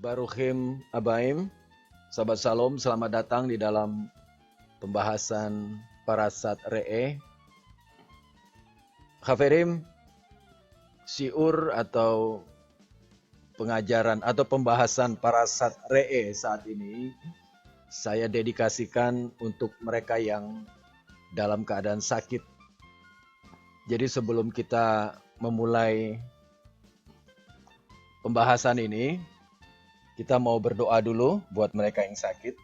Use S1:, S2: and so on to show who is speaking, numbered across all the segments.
S1: Baruchim Abaim, sahabat Shalom, selamat datang di dalam pembahasan Parasat Re'eh. Haverim, siur atau pengajaran atau pembahasan Parasat Re'eh saat ini saya dedikasikan untuk mereka yang dalam keadaan sakit. Jadi sebelum kita memulai pembahasan ini, kita mau berdoa dulu buat mereka yang sakit.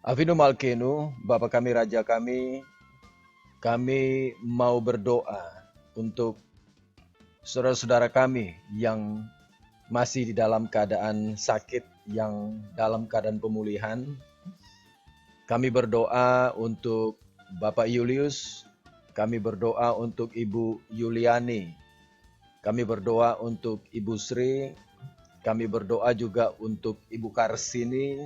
S1: Avinu Malkenu, Bapa kami, Raja kami mau berdoa untuk saudara-saudara kami yang masih di dalam keadaan sakit, yang dalam keadaan pemulihan. Kami berdoa untuk Bapak Julius, kami berdoa untuk Ibu Yuliani, kami berdoa untuk Ibu Sri, kami berdoa juga untuk Ibu Karsini,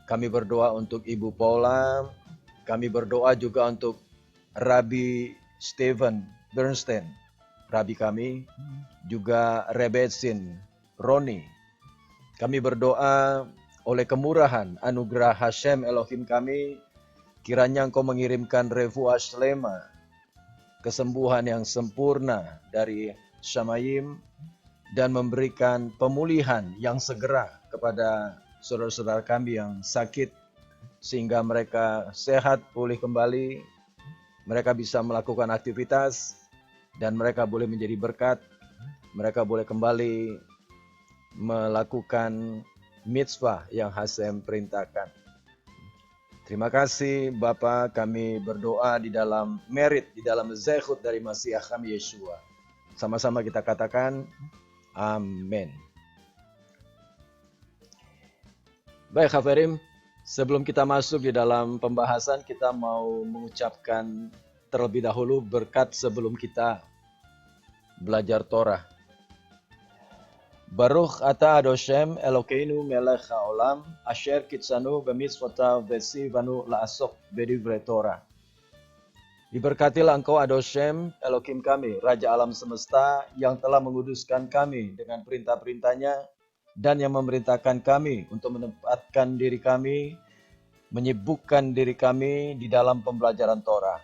S1: kami berdoa untuk Ibu Paula, kami berdoa juga untuk Rabbi Stephen Bernstein, Rabbi kami, juga Rebetsin, Roni. Kami berdoa oleh kemurahan anugerah Hashem Elohim kami, kiranya Engkau mengirimkan refuah shlema, kesembuhan yang sempurna dari Shamayim, dan memberikan pemulihan yang segera kepada saudara-saudara kami yang sakit, sehingga mereka sehat, pulih kembali, mereka bisa melakukan aktivitas, dan mereka boleh menjadi berkat, mereka boleh kembali melakukan mitzvah yang Hashem perintahkan. Terima kasih Bapa, kami berdoa di dalam merit, di dalam zechut dari Masiah kami Yeshua. Sama-sama kita katakan, Amin. Baik Haverim, sebelum kita masuk di dalam pembahasan, kita mau mengucapkan terlebih dahulu berkat sebelum kita belajar Torah. Baruch ata Adoshem Elokeinu melech haolam asher kitsanu b'mitzvotav v'tzivanu la'asok b'divrei Torah. Diberkatilah Engkau Adoshem, Elohim kami, Raja alam semesta, yang telah menguduskan kami dengan perintah-perintahnya, dan yang memerintahkan kami untuk menempatkan diri kami, menyibukkan diri kami di dalam pembelajaran Torah.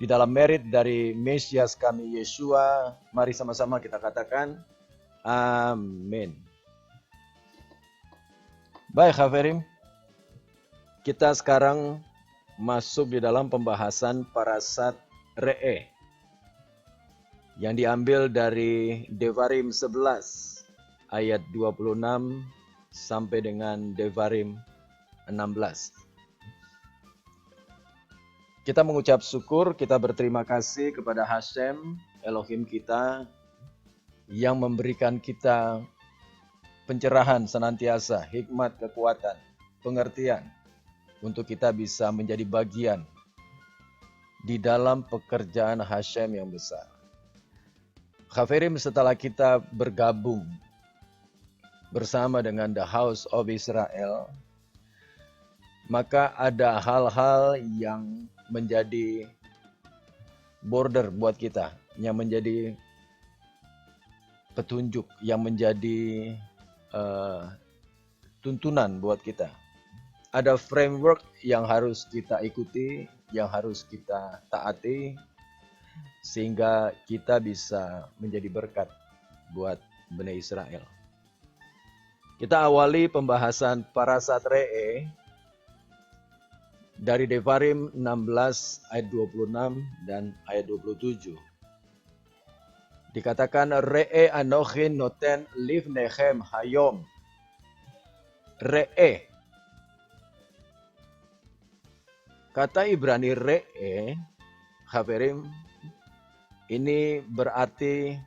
S1: Di dalam merit dari Mesias kami Yeshua, mari sama-sama kita katakan, Amin. Baik Haverim, kita sekarang masuk di dalam pembahasan Parasat Re'eh yang diambil dari Devarim 11 ayat 26 sampai dengan Devarim 16. Kita mengucap syukur, kita berterima kasih kepada Hashem Elohim kita yang memberikan kita pencerahan senantiasa, hikmat, kekuatan, pengertian, untuk kita bisa menjadi bagian di dalam pekerjaan Hashem yang besar. Haverim, setelah kita bergabung bersama dengan The House of Israel, maka ada hal-hal yang menjadi border buat kita, yang menjadi petunjuk, yang menjadi tuntunan buat kita. Ada framework yang harus kita ikuti, yang harus kita taati, sehingga kita bisa menjadi berkat buat Bani Israel. Kita awali pembahasan Parasat Re'eh dari Devarim 16 ayat 26 dan ayat 27. Dikatakan, Re'eh anochi noten livnechem hayom. Re'eh. Kata Ibrani Re'eh, Haverim, ini berarti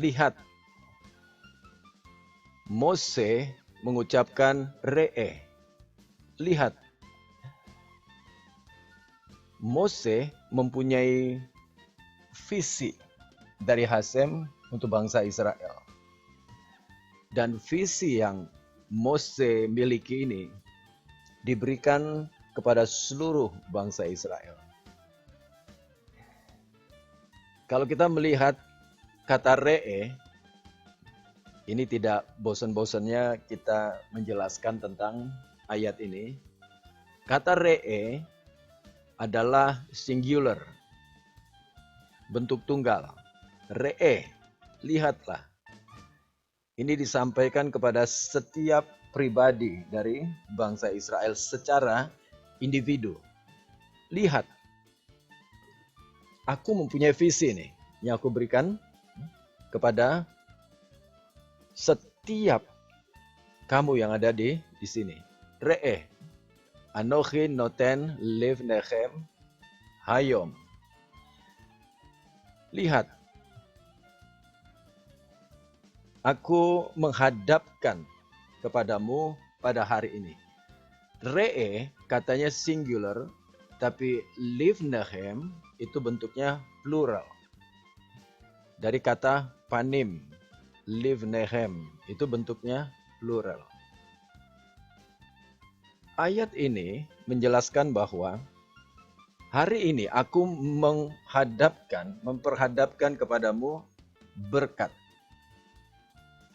S1: lihat. Mose mengucapkan Re'eh, lihat. Mose mempunyai visi dari Hashem untuk bangsa Israel. Dan visi yang Mose miliki ini diberikan kepada seluruh bangsa Israel. Kalau kita melihat kata Re'eh, Ini tidak bosan-bosannya kita menjelaskan tentang ayat ini. Kata re'e adalah singular, bentuk tunggal. Re'e, lihatlah. Ini disampaikan kepada setiap pribadi dari bangsa Israel secara individu. Lihat, aku mempunyai visi nih yang aku berikan kepada setiap kamu yang ada di sini. Re'eh, Anochi noten livnechem hayom. Lihat, aku menghadapkan kepadamu pada hari ini. Re'eh katanya singular, tapi livnechem itu bentuknya plural. Dari kata panim, livnechem itu bentuknya plural. Ayat ini menjelaskan bahwa hari ini aku memperhadapkan kepadamu berkat.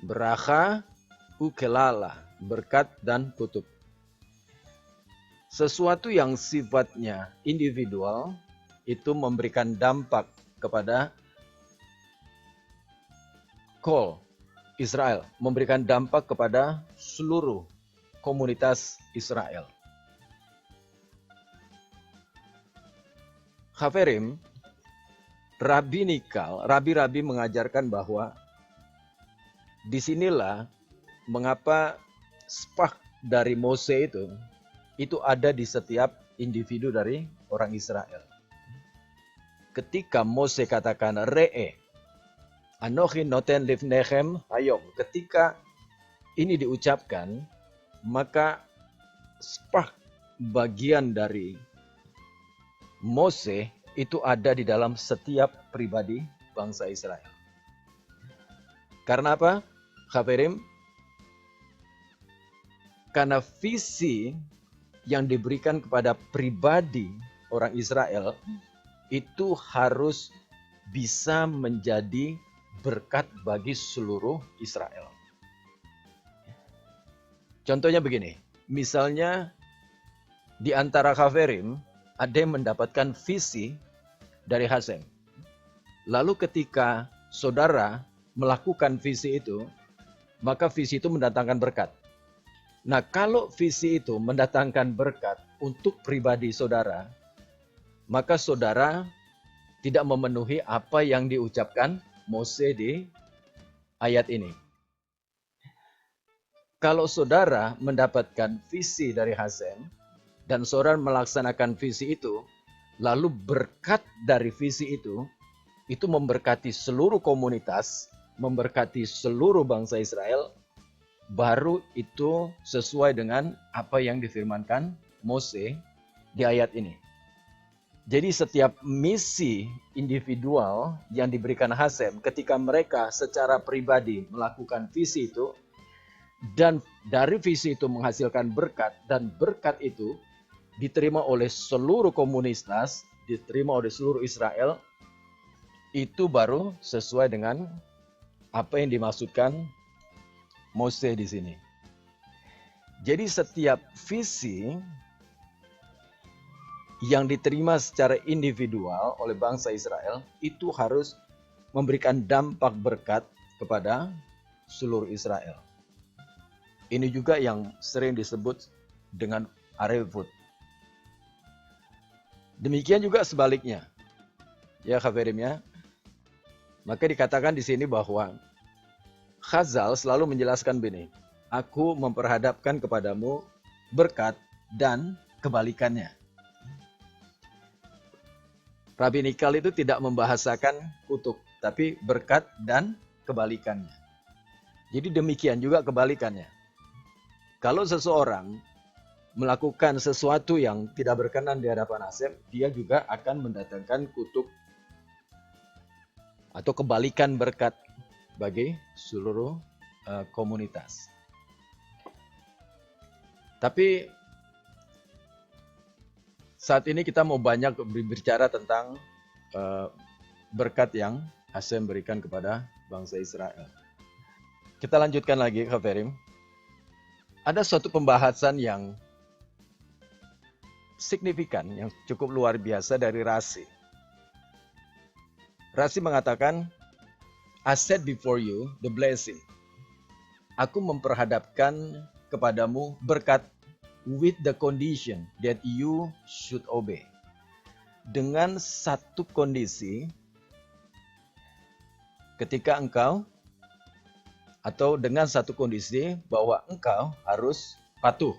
S1: Beraha ukelala, berkat dan kutub. Sesuatu yang sifatnya individual itu memberikan dampak kepada kol Israel, memberikan dampak kepada seluruh komunitas Israel. Haverim, rabi-rabi mengajarkan bahwa disinilah mengapa spark dari Mose itu ada di setiap individu dari orang Israel. Ketika Mose katakan re'e, Anochi noten livnechem hayom, ketika ini diucapkan, maka spark bagian dari Mose itu ada di dalam setiap pribadi bangsa Israel. Karena apa? Haverim, karena visi yang diberikan kepada pribadi orang Israel itu harus bisa menjadi berkat bagi seluruh Israel. Contohnya begini, misalnya di antara Haverim ada yang mendapatkan visi dari Hasem. Lalu ketika saudara melakukan visi itu, maka visi itu mendatangkan berkat. Nah, kalau visi itu mendatangkan berkat untuk pribadi saudara, maka saudara tidak memenuhi apa yang diucapkan Mose di ayat ini. Kalau saudara mendapatkan visi dari Hasem dan saudara melaksanakan visi itu, lalu berkat dari visi itu memberkati seluruh komunitas, memberkati seluruh bangsa Israel, baru itu sesuai dengan apa yang difirmankan Mose di ayat ini. Jadi setiap misi individual yang diberikan Hasem ketika mereka secara pribadi melakukan visi itu, dan dari visi itu menghasilkan berkat, dan berkat itu diterima oleh seluruh komunitas, diterima oleh seluruh Israel, itu baru sesuai dengan apa yang dimaksudkan Mose di sini. Jadi setiap visi yang diterima secara individual oleh bangsa Israel itu harus memberikan dampak berkat kepada seluruh Israel. Ini juga yang sering disebut dengan arevut. Demikian juga sebaliknya. Ya, Haverim ya. Maka dikatakan di sini bahwa Chazal selalu menjelaskan begini, aku memperhadapkan kepadamu berkat dan kebalikannya. Rabinikal itu tidak membahasakan kutuk, tapi berkat dan kebalikannya. Jadi demikian juga kebalikannya. Kalau seseorang melakukan sesuatu yang tidak berkenan di hadapan Hasem, dia juga akan mendatangkan kutuk atau kebalikan berkat bagi seluruh komunitas. Tapi saat ini kita mau banyak berbicara tentang berkat yang Hasem berikan kepada bangsa Israel. Kita lanjutkan lagi, Kak Ferim. Ada suatu pembahasan yang signifikan, yang cukup luar biasa dari Rasi. Rasi mengatakan, I set before you the blessing. Aku memperhadapkan kepadamu berkat with the condition that you should obey. Dengan satu kondisi, ketika engkau, atau dengan satu kondisi bahwa engkau harus patuh.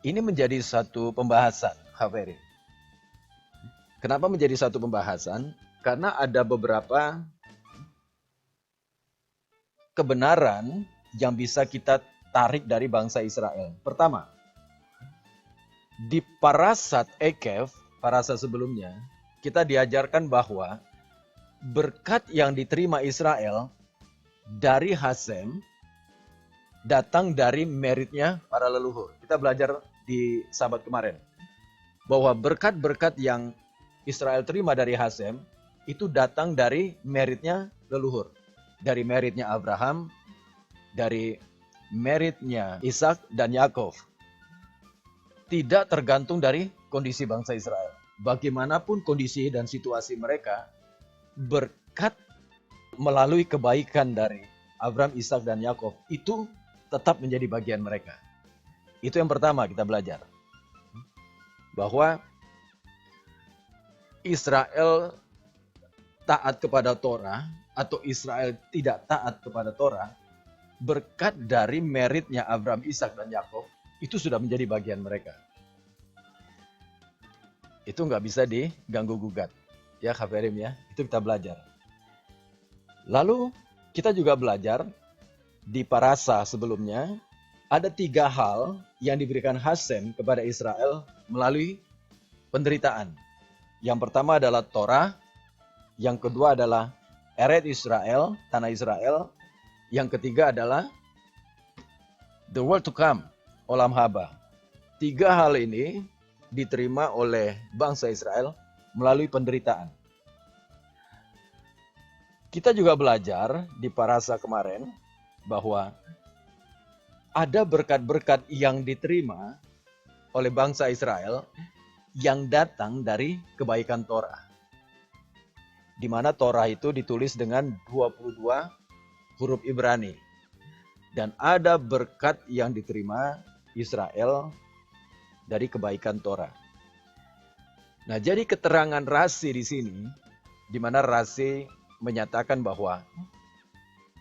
S1: Ini menjadi satu pembahasan, Khaveri. Kenapa menjadi satu pembahasan? Karena ada beberapa kebenaran yang bisa kita tarik dari bangsa Israel. Pertama, di Parasat Ekev, parasat sebelumnya, kita diajarkan bahwa berkat yang diterima Israel dari Hasem datang dari meritnya para leluhur. Kita belajar di sahabat kemarin bahwa berkat-berkat yang Israel terima dari Hasem itu datang dari meritnya leluhur. Dari meritnya Abraham, dari meritnya Ishak dan Yakov. Tidak tergantung dari kondisi bangsa Israel. Bagaimanapun kondisi dan situasi mereka, berkat melalui kebaikan dari Abraham, Ishak dan Yakov itu tetap menjadi bagian mereka. Itu yang pertama kita belajar. Bahwa Israel taat kepada Torah atau Israel tidak taat kepada Torah, berkat dari meritnya Abraham, Ishak dan Yakov itu sudah menjadi bagian mereka. Itu nggak bisa diganggu gugat. Ya Khaverim ya, itu kita belajar. Lalu kita juga belajar di parasa sebelumnya, ada 3 hal yang diberikan Hasem kepada Israel melalui penderitaan. Yang pertama adalah Torah, yang kedua adalah Eret Israel, tanah Israel, yang ketiga adalah the world to come, olam haba. 3 hal ini diterima oleh bangsa Israel melalui penderitaan. Kita juga belajar di parasa kemarin bahwa ada berkat-berkat yang diterima oleh bangsa Israel yang datang dari kebaikan Torah. Di mana Torah itu ditulis dengan 22 huruf Ibrani. Dan ada berkat yang diterima Israel dari kebaikan Torah. Nah, jadi keterangan Rasi di sini, di mana Rasi menyatakan bahwa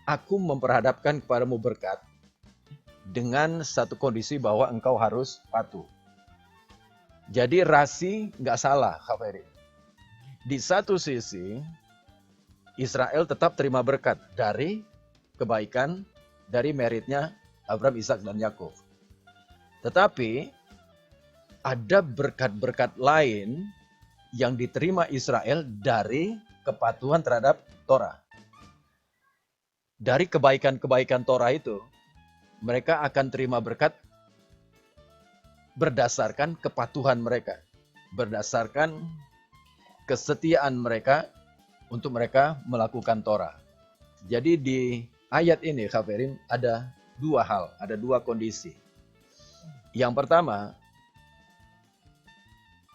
S1: aku memperhadapkan kepadamu berkat dengan satu kondisi bahwa engkau harus patuh. Jadi Rasi nggak salah, Khaveri. Di satu sisi, Israel tetap terima berkat dari kebaikan, dari meritnya Abraham, Ishak, dan Yakov. Tetapi ada berkat-berkat lain yang diterima Israel dari kepatuhan terhadap Torah. Dari kebaikan-kebaikan Torah itu, mereka akan terima berkat berdasarkan kepatuhan mereka, berdasarkan kesetiaan mereka untuk mereka melakukan Torah. Jadi di ayat ini, Khaverim, ada 2 hal, ada 2 kondisi. Yang pertama,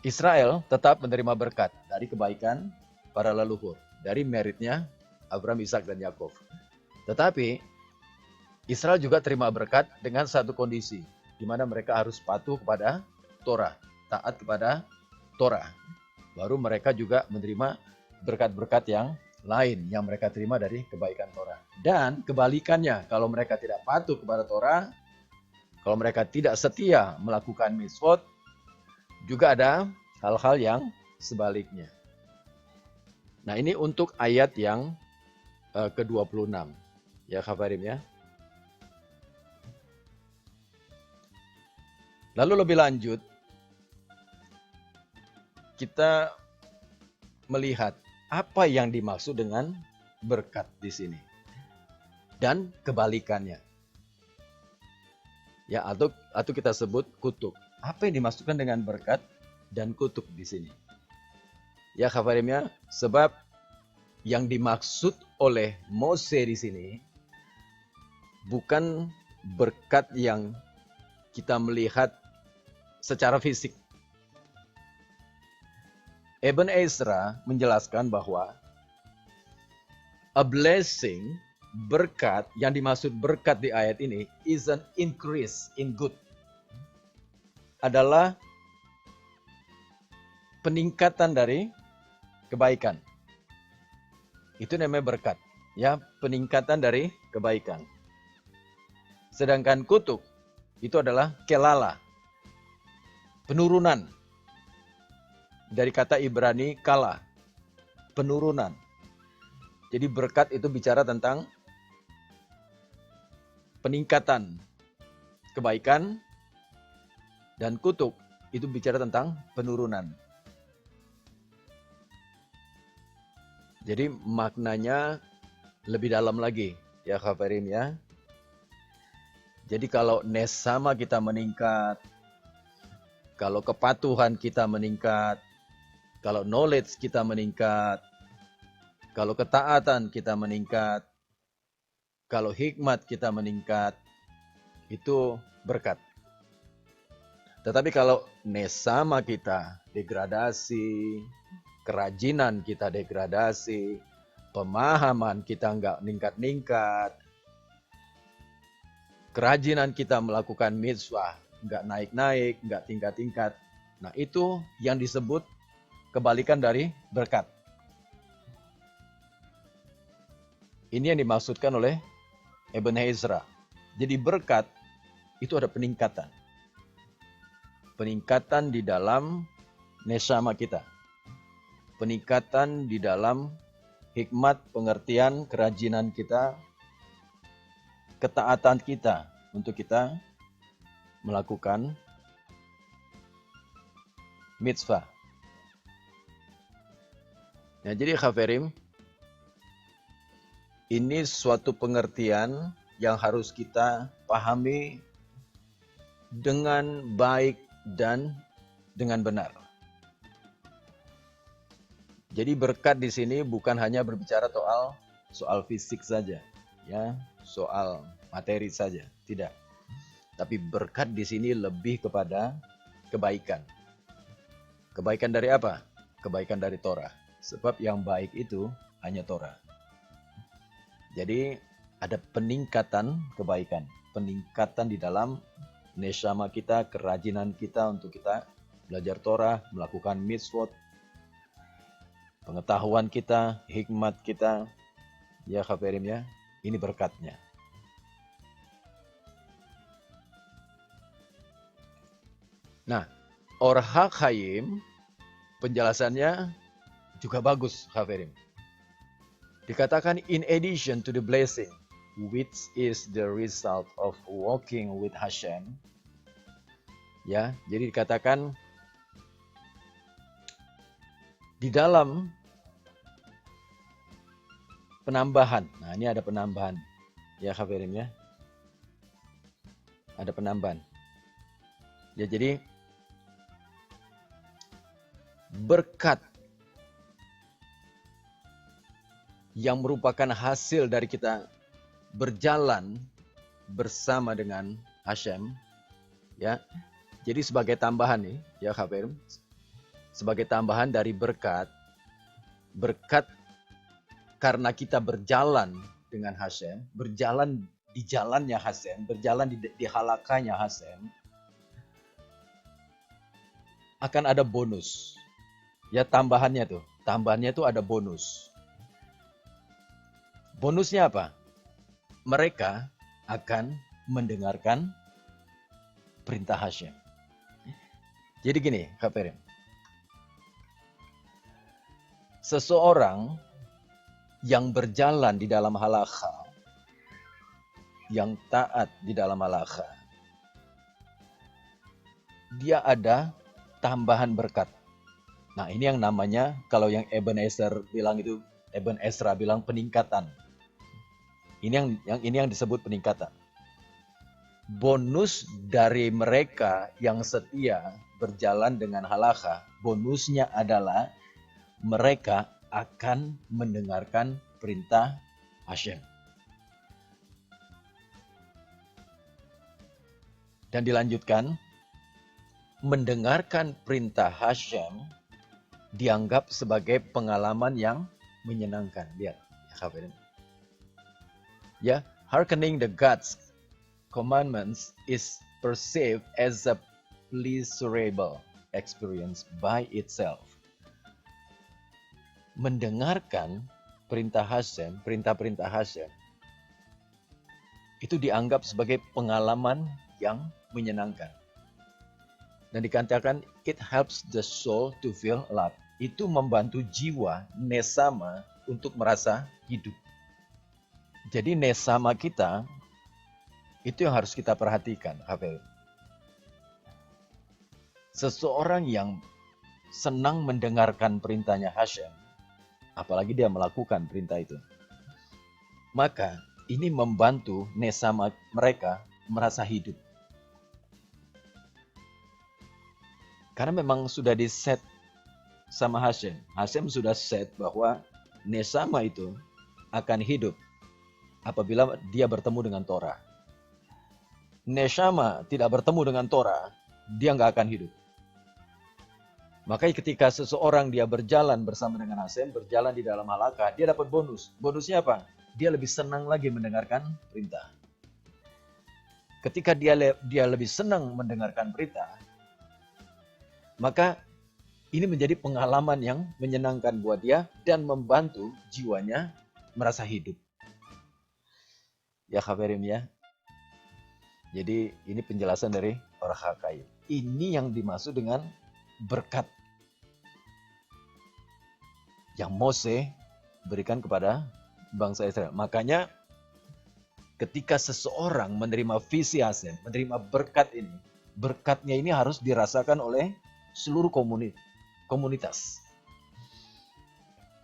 S1: Israel tetap menerima berkat dari kebaikan para leluhur, dari meritnya Abraham, Ishak, dan Yakov. Tetapi Israel juga terima berkat dengan satu kondisi, di mana mereka harus patuh kepada Torah, taat kepada Torah. Baru mereka juga menerima berkat-berkat yang lain yang mereka terima dari kebaikan Torah. Dan kebalikannya, kalau mereka tidak patuh kepada Torah, kalau mereka tidak setia melakukan mitzvot, juga ada hal-hal yang sebaliknya. Nah, ini untuk ayat yang ke-26. Ya, Khabarim ya. Lalu lebih lanjut, kita melihat apa yang dimaksud dengan berkat di sini. Dan kebalikannya. Ya, atau kita sebut kutuk. Apa yang dimaksudkan dengan berkat dan kutuk di sini? Ya, Khabarim ya, sebab Yang dimaksud oleh Mose di sini bukan berkat yang kita melihat secara fisik. Ibn Ezra menjelaskan bahwa a blessing, berkat, yang dimaksud berkat di ayat ini is an increase in good. Adalah peningkatan dari kebaikan. Itu namanya berkat, ya, peningkatan dari kebaikan. Sedangkan kutuk itu adalah kelala, penurunan. Dari kata Ibrani kala, penurunan. Jadi berkat itu bicara tentang peningkatan kebaikan, dan kutuk itu bicara tentang penurunan. Jadi maknanya lebih dalam lagi, ya Khafarim ya. Jadi kalau nesama kita meningkat, kalau kepatuhan kita meningkat, kalau knowledge kita meningkat, kalau ketaatan kita meningkat, kalau hikmat kita meningkat, itu berkat. Tetapi kalau nesama kita degradasi, kerajinan kita degradasi, pemahaman kita nggak ningkat-ningkat, kerajinan kita melakukan mitzvah nggak naik-naik, nggak tingkat-tingkat, nah itu yang disebut kebalikan dari berkat. Ini yang dimaksudkan oleh Ibn Ezra. Jadi berkat itu ada peningkatan. Peningkatan di dalam nesama kita. Peningkatan di dalam hikmat, pengertian, kerajinan kita, ketaatan kita untuk kita melakukan mitzvah. Nah, jadi Khafarim, ini suatu pengertian yang harus kita pahami dengan baik dan dengan benar. Jadi berkat di sini bukan hanya berbicara soal fisik saja, ya, soal materi saja, tidak. Tapi berkat di sini lebih kepada kebaikan. Kebaikan dari apa? Kebaikan dari Torah. Sebab yang baik itu hanya Torah. Jadi ada peningkatan kebaikan, peningkatan di dalam neshama kita, kerajinan kita untuk kita belajar Torah, melakukan mitzvot, pengetahuan kita, hikmat kita, ya Khafarim ya, ini berkatnya. Nah, Or HaChaim penjelasannya juga bagus, Khafarim. Dikatakan in addition to the blessing, which is the result of walking with Hashem. Ya, jadi dikatakan di dalam penambahan. Nah, ini ada penambahan. Ya, Khafarim ya. Ada penambahan. Ya, jadi berkat yang merupakan hasil dari kita berjalan bersama dengan Hashem, ya. Jadi sebagai tambahan nih, ya Khafarim, sebagai tambahan dari berkat karena kita berjalan dengan Hashem, berjalan di jalannya Hashem, berjalan di halakanya Hashem, akan ada bonus. Ya tambahannya tuh ada bonus. Bonusnya apa? Mereka akan mendengarkan perintah Hashem. Jadi gini, Khafarim. Seseorang yang berjalan di dalam halakha, yang taat di dalam halakha, dia ada tambahan berkat. Nah, ini yang namanya, kalau yang Ibn Ezra bilang peningkatan. Ini yang disebut peningkatan. Bonus dari mereka yang setia berjalan dengan halakha, bonusnya adalah mereka akan mendengarkan perintah Hashem. Dan dilanjutkan, mendengarkan perintah Hashem dianggap sebagai pengalaman yang menyenangkan. Lihat, ya, hearkening the God's commandments is perceived as a pleasurable experience by itself. Mendengarkan perintah Hashem, perintah-perintah Hashem, itu dianggap sebagai pengalaman yang menyenangkan. Dan dikatakan, it helps the soul to feel alive. Itu membantu jiwa, nesama, untuk merasa hidup. Jadi nesama kita, itu yang harus kita perhatikan, Hafel. Seseorang yang senang mendengarkan perintahnya Hashem, apalagi dia melakukan perintah itu, maka ini membantu nesama mereka merasa hidup. Karena memang sudah di-set sama Hashem. Hashem sudah set bahwa nesama itu akan hidup apabila dia bertemu dengan Torah. Neshama tidak bertemu dengan Torah, dia nggak akan hidup. Makanya ketika seseorang dia berjalan bersama dengan Hashem, berjalan di dalam halakha, dia dapat bonus. Bonusnya apa? Dia lebih senang lagi mendengarkan perintah. Ketika dia lebih senang mendengarkan perintah, maka ini menjadi pengalaman yang menyenangkan buat dia dan membantu jiwanya merasa hidup. Ya Khabarim ya. Jadi ini penjelasan dari Orach HaChaim. Ini yang dimaksud dengan berkat yang Mose berikan kepada bangsa Israel. Makanya ketika seseorang menerima visi Hashem, menerima berkat ini, berkatnya ini harus dirasakan oleh seluruh komunitas.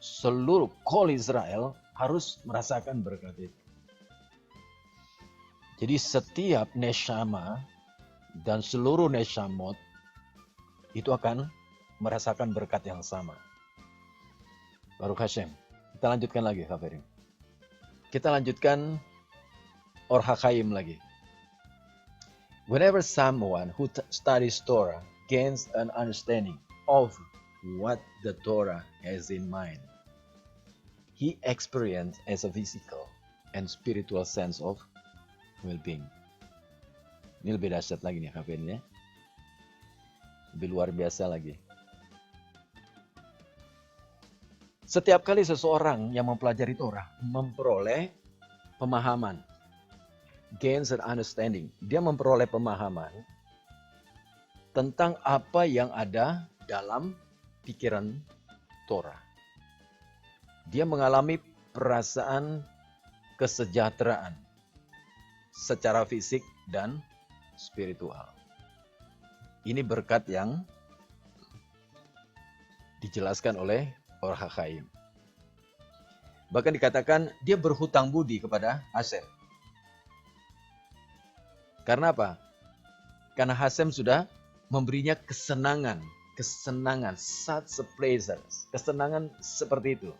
S1: Seluruh kol Israel harus merasakan berkat itu. Jadi setiap neshama dan seluruh neshamot itu akan merasakan berkat yang sama. Baruch Hashem. Kita lanjutkan lagi, Khabarim. Kita lanjutkan Orach HaChaim lagi. Whenever someone who studies Torah gains an understanding of what the Torah has in mind, he experiences as a physical and spiritual sense of well-being. Ini lebih dahsyat lagi nih Khabarim ya. Lebih luar biasa lagi. Setiap kali seseorang yang mempelajari Torah memperoleh pemahaman, gains an understanding, dia memperoleh pemahaman tentang apa yang ada dalam pikiran Torah. Dia mengalami perasaan kesejahteraan secara fisik dan spiritual. Ini berkat yang dijelaskan oleh Orach HaChaim. Bahkan dikatakan dia berhutang budi kepada Hashem. Karena apa? Karena Hashem sudah memberinya kesenangan, such a pleasure, kesenangan seperti itu.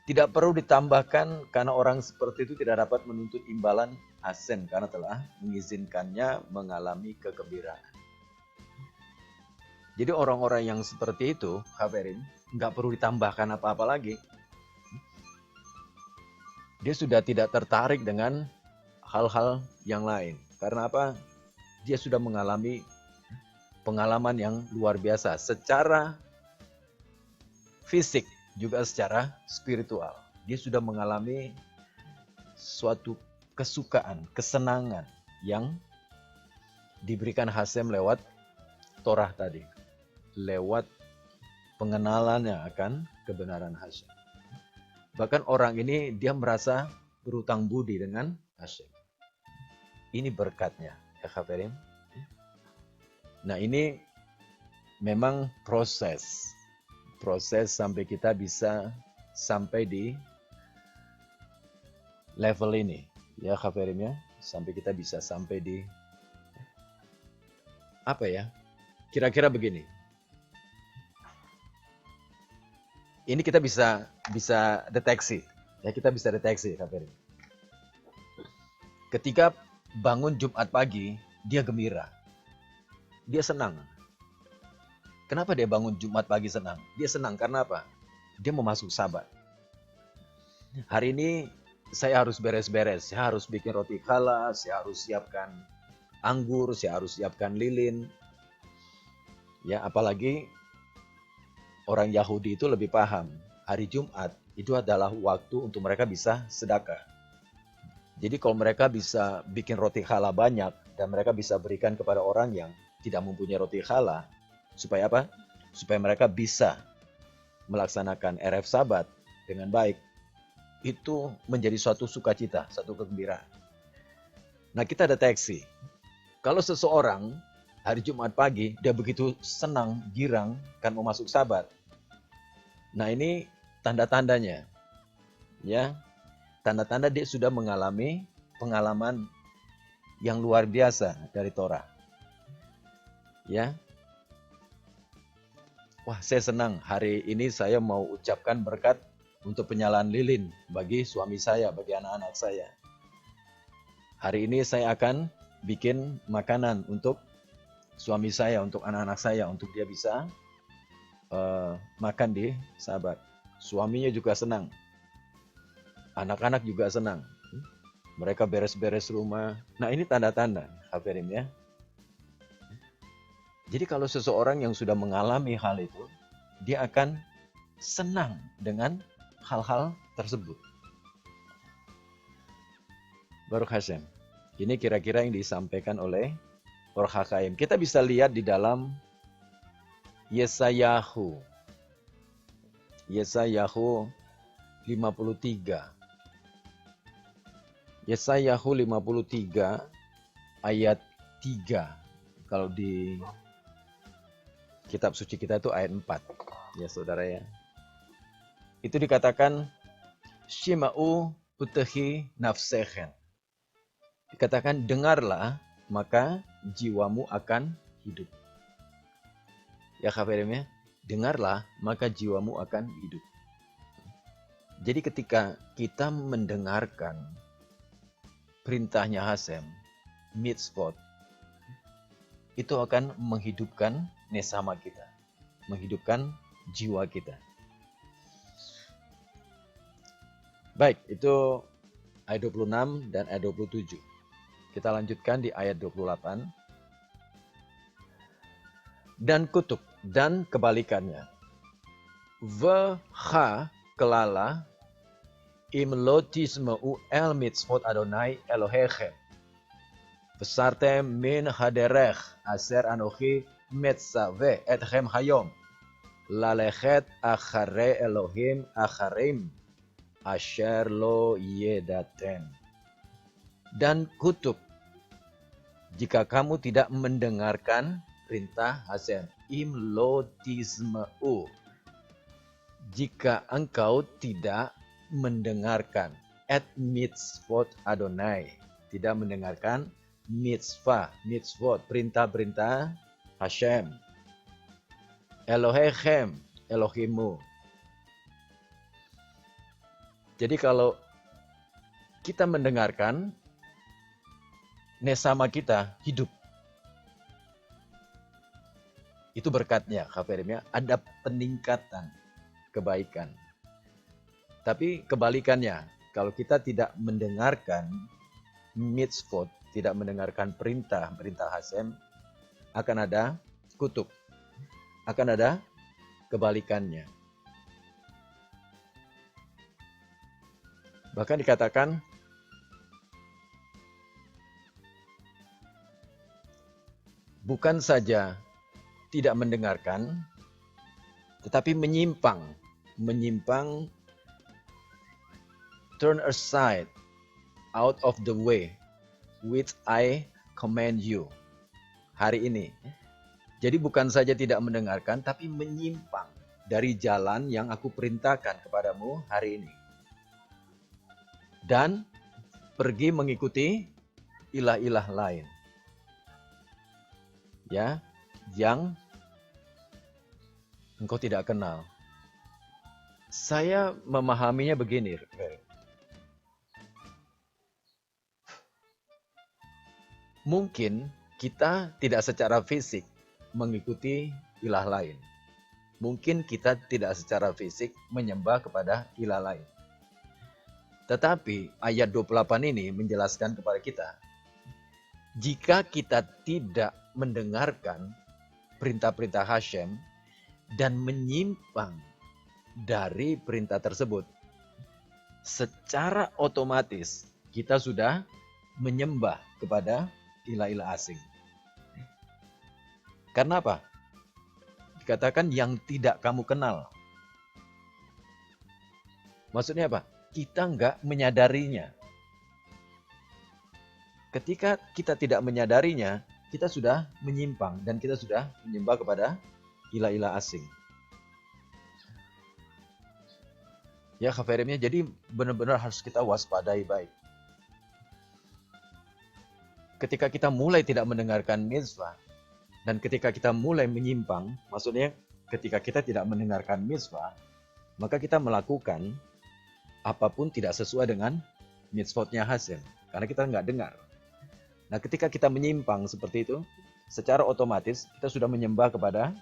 S1: Tidak perlu ditambahkan karena orang seperti itu tidak dapat menuntut imbalan Hashem karena telah mengizinkannya mengalami kegembiraan. Jadi orang-orang yang seperti itu, Khabarim, nggak perlu ditambahkan apa-apa lagi. Dia sudah tidak tertarik dengan hal-hal yang lain. Karena apa? Dia sudah mengalami pengalaman yang luar biasa secara fisik juga secara spiritual. Dia sudah mengalami suatu kesukaan, kesenangan yang diberikan Hashem lewat Torah tadi. Lewat pengenalannya akan kebenaran Hashem. Bahkan orang ini dia merasa berutang budi dengan Hashem. Ini berkatnya, ya Khabarim. Nah ini memang proses sampai kita bisa sampai di level ini, ya Khabarim ya. Sampai kita bisa sampai di apa ya? Kira-kira begini. Ini kita bisa deteksi. Ya, kita bisa deteksi, Kak Ferry. Ketika bangun Jumat pagi, dia gembira. Dia senang. Kenapa dia bangun Jumat pagi senang? Dia senang karena apa? Dia mau masuk Sabat. Hari ini saya harus beres-beres. Saya harus bikin roti kala, saya harus siapkan anggur, saya harus siapkan lilin. Ya, apalagi orang Yahudi itu lebih paham. Hari Jumat itu adalah waktu untuk mereka bisa sedekah. Jadi kalau mereka bisa bikin roti kala banyak dan mereka bisa berikan kepada orang yang tidak mempunyai roti kala, supaya apa? Supaya mereka bisa melaksanakan RF Sabat dengan baik. Itu menjadi suatu sukacita, satu kegembiraan. Nah, kita deteksi. Kalau seseorang hari Jumat pagi, dia begitu senang, girang, kan mau masuk Sabat. Nah, ini tanda-tandanya. Ya, tanda-tanda dia sudah mengalami pengalaman yang luar biasa dari Torah. Ya. Wah, saya senang hari ini saya mau ucapkan berkat untuk penyalaan lilin bagi suami saya, bagi anak-anak saya. Hari ini saya akan bikin makanan untuk suami saya, untuk anak-anak saya, untuk dia bisa makan di Sabat. Suaminya juga senang. Anak-anak juga senang. Mereka beres-beres rumah. Nah, ini tanda-tanda, Hafirim ya. Jadi kalau seseorang yang sudah mengalami hal itu, dia akan senang dengan hal-hal tersebut. Baruch Hashem. Ini kira-kira yang disampaikan oleh Or Hakaim. Kita bisa lihat di dalam Yesayahu 53. Yesayahu 53 ayat 3. Kalau di kitab suci kita itu ayat 4. Ya saudara ya. Itu dikatakan Shima'u utehi nafsehen. Dikatakan dengarlah maka jiwamu akan hidup. Ya Khafirim ya. Dengarlah maka jiwamu akan hidup. Jadi ketika kita mendengarkan perintahnya Hashem, mitzvot, itu akan menghidupkan nesama kita, menghidupkan jiwa kita. Baik, itu ayat 26 dan ayat 27. Kita lanjutkan di ayat 28. Dan kutub, dan kebalikannya. V'cha kelala im lo tisma'u el mitzvot Adonai Elohechem. Besartem min haderech aser anochi metzave etchem hayom. Lalechet achare Elohim acharim asher lo yedatem. Dan kutub, jika kamu tidak mendengarkan perintah Hashem, im lo tisma'u, jika engkau tidak mendengarkan et mitzvot Adonai, tidak mendengarkan mitzvah, mitzvot, perintah-perintah Hashem, Elohechem, Elohimu. Jadi kalau kita mendengarkan, nesama kita hidup. Itu berkatnya, Khafirim ya. Ada peningkatan kebaikan. Tapi kebalikannya, kalau kita tidak mendengarkan mitzvot, tidak mendengarkan perintah Hashem, akan ada kutub. Akan ada kebalikannya. Bahkan dikatakan bukan saja tidak mendengarkan, tetapi menyimpang, turn aside out of the way which I command you. Hari ini. Jadi bukan saja tidak mendengarkan, tapi menyimpang dari jalan yang aku perintahkan kepadamu hari ini. Dan pergi mengikuti ilah-ilah lain. Ya, yang engkau tidak kenal. Saya memahaminya begini. Mungkin kita tidak secara fisik mengikuti ilah lain. Mungkin kita tidak secara fisik menyembah kepada ilah lain. Tetapi ayat 28 ini menjelaskan kepada kita, jika kita tidak mendengarkan perintah-perintah Hashem dan menyimpang dari perintah tersebut, secara otomatis kita sudah menyembah kepada ilah-ilah asing. Karena apa? Dikatakan yang tidak kamu kenal. Maksudnya apa? Kita nggak menyadarinya. Ketika kita tidak menyadarinya, kita sudah menyimpang dan kita sudah menyembah kepada ilah-ilah asing. Ya Khafirimnya, jadi benar-benar harus kita waspadai baik. Ketika kita mulai tidak mendengarkan mitzvah, dan ketika kita mulai menyimpang, maksudnya ketika kita tidak mendengarkan mitzvah, maka kita melakukan apapun tidak sesuai dengan mitzvotnya Hashem. Karena kita nggak dengar. Nah ketika kita menyimpang seperti itu, secara otomatis kita sudah menyembah kepada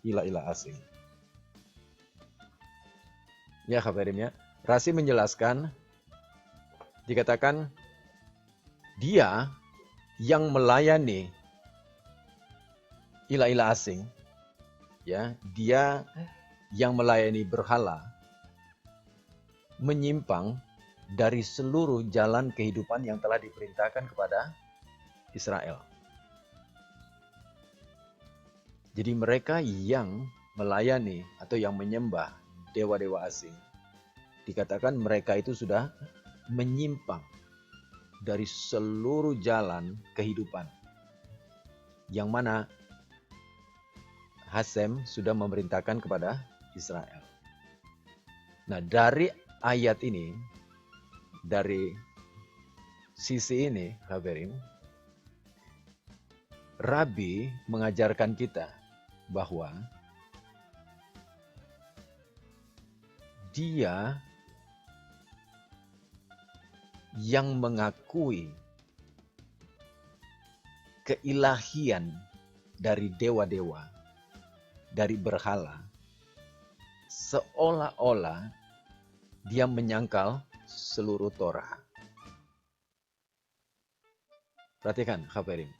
S1: ilah-ilah asing. Ya Khafirimnya, Rashi menjelaskan, dikatakan dia yang melayani ilah-ilah asing, ya, dia yang melayani berhala, menyimpang dari seluruh jalan kehidupan yang telah diperintahkan kepada Israel. Jadi mereka yang melayani atau yang menyembah dewa-dewa asing, dikatakan mereka itu sudah menyimpang dari seluruh jalan kehidupan yang mana Hashem sudah memerintahkan kepada Israel. Nah, dari ayat ini, dari sisi ini, Khafirim, Rabi mengajarkan kita bahwa dia yang mengakui keilahian dari dewa-dewa, dari berhala, seolah-olah dia menyangkal seluruh Torah. Perhatikan, Khafirim.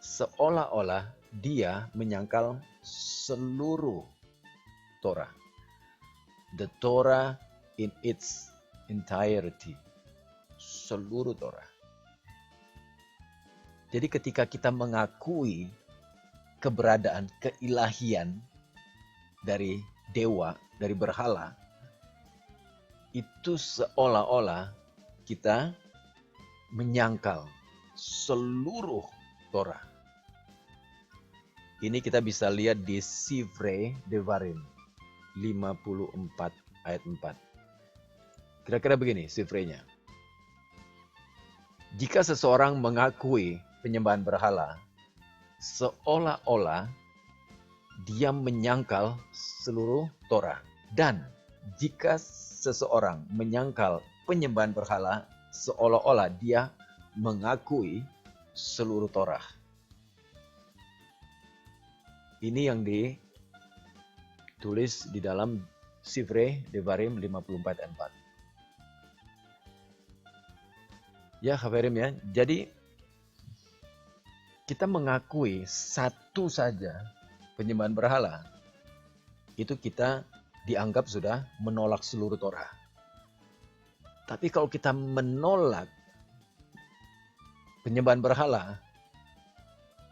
S1: Seolah-olah dia menyangkal seluruh Torah. The Torah in its entirety. Seluruh Torah. Jadi ketika kita mengakui keberadaan, keilahian dari dewa, dari berhala, itu seolah-olah kita menyangkal seluruh Torah. Ini kita bisa lihat di Sifrei Devarim 54 ayat 4. Kira-kira begini Sifrei-nya. Jika seseorang mengakui penyembahan berhala, seolah-olah dia menyangkal seluruh Torah. Dan jika seseorang menyangkal penyembahan berhala, seolah-olah dia mengakui seluruh Torah. Ini yang ditulis di dalam Sifrei Devarim 54 ayat 4. Ya Khafirim ya, jadi kita mengakui satu saja penyembahan berhala, itu kita dianggap sudah menolak seluruh Torah. Tapi kalau kita menolak penyembahan berhala,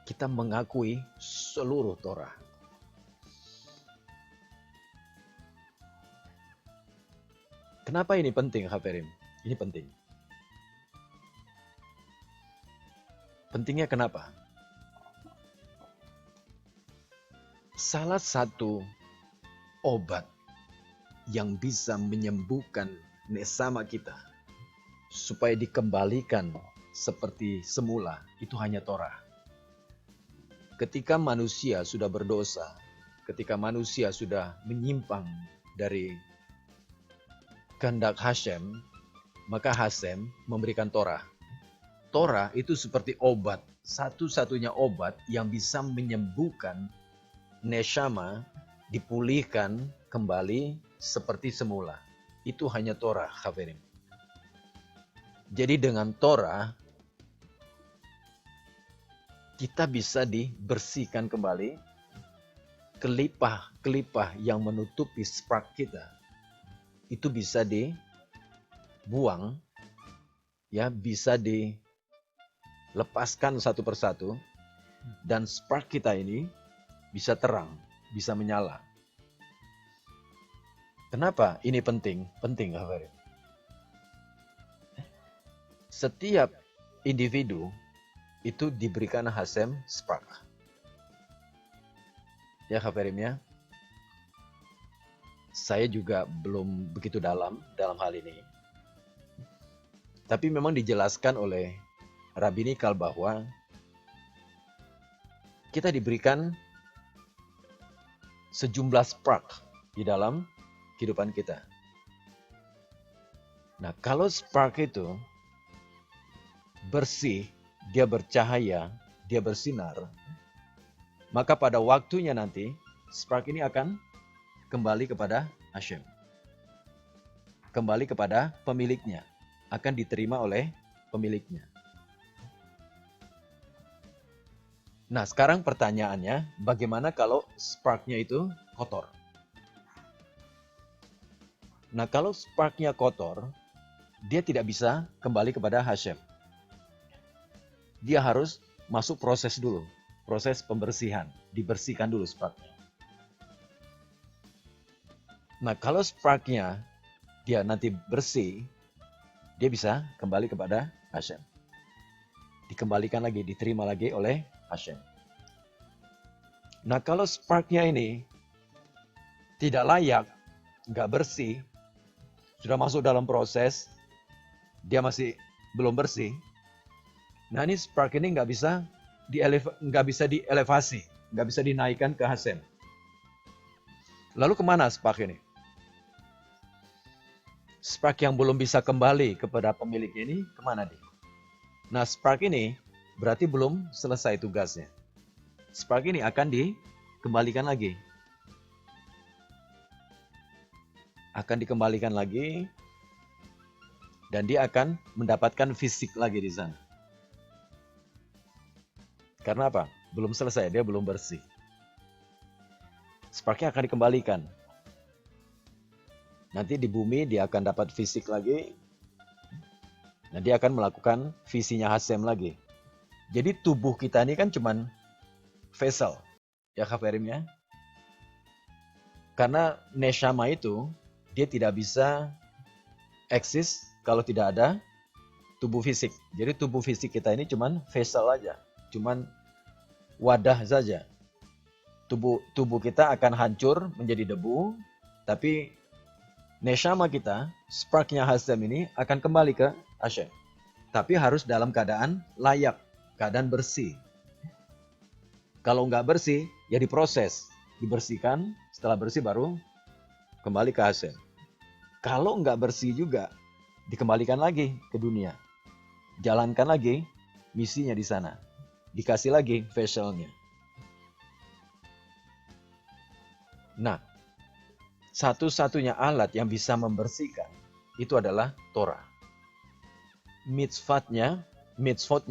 S1: kita mengakui seluruh Torah. Kenapa ini penting, Khafirim? Ini penting. Pentingnya kenapa? Salah satu obat yang bisa menyembuhkan nesama kita supaya dikembalikan seperti semula, itu hanya Torah. Ketika manusia sudah berdosa, ketika manusia sudah menyimpang dari kehendak Hashem, maka Hashem memberikan Torah. Torah itu seperti obat, satu-satunya obat yang bisa menyembuhkan neshama, dipulihkan kembali seperti semula. Itu hanya Torah, Hafirin. Jadi dengan Torah, kita bisa dibersihkan kembali kelipah-kelipah yang menutupi spark kita. Itu bisa dibuang, ya, bisa dilepaskan satu persatu, dan spark kita ini bisa terang, bisa menyala. Kenapa ini penting? Penting, Hafirin. Setiap individu itu diberikan Hashem spark. Ya, Hafirin ya. Saya juga belum begitu dalam hal ini. Tapi memang dijelaskan oleh Rabbi Nikal bahwa kita diberikan sejumlah spark di dalam kehidupan kita. Nah, kalau spark itu bersih, dia bercahaya, dia bersinar, maka pada waktunya nanti spark ini akan kembali kepada Hashem. Kembali kepada pemiliknya, akan diterima oleh pemiliknya. Nah, sekarang pertanyaannya, bagaimana kalau sparknya itu kotor? Nah, kalau sparknya kotor, dia tidak bisa kembali kepada Hashem. Dia harus masuk proses dulu, proses pembersihan, dibersihkan dulu sparknya. Nah, kalau sparknya dia nanti bersih, dia bisa kembali kepada Hashem. Dikembalikan lagi, diterima lagi oleh Hashem. Nah, kalau sparknya ini tidak layak, nggak bersih, sudah masuk dalam proses, dia masih belum bersih. Nah, ini spark ini nggak bisa dielevasi, nggak bisa dinaikkan ke Hashem. Lalu kemana spark ini? Spark yang belum bisa kembali kepada pemilik ini, kemana dia? Nah, spark ini berarti belum selesai tugasnya. Spark ini akan dikembalikan lagi. Akan dikembalikan lagi, dan dia akan mendapatkan fisik lagi di sana. Karena apa? Belum selesai, dia belum bersih. Sparknya akan dikembalikan. Nanti di bumi dia akan dapat fisik lagi. Nah, dia akan melakukan visinya Hashem lagi. Jadi tubuh kita ini kan cuman vessel. Ya, Hafirin ya. Karena neshama itu, dia tidak bisa eksis kalau tidak ada tubuh fisik. Jadi tubuh fisik kita ini cuman vessel aja. Cuman wadah saja. Tubuh kita akan hancur menjadi debu, tapi neshama kita, sparknya Hashem ini akan kembali ke Hashem. Tapi harus dalam keadaan layak, keadaan bersih. Kalau nggak bersih, ya diproses, dibersihkan. Setelah bersih baru kembali ke Hashem. Kalau nggak bersih juga, dikembalikan lagi ke dunia. Jalankan lagi misinya di sana. Dikasih lagi vesselnya. Nah, satu-satunya alat yang bisa membersihkan itu adalah Torah. Mitzvotnya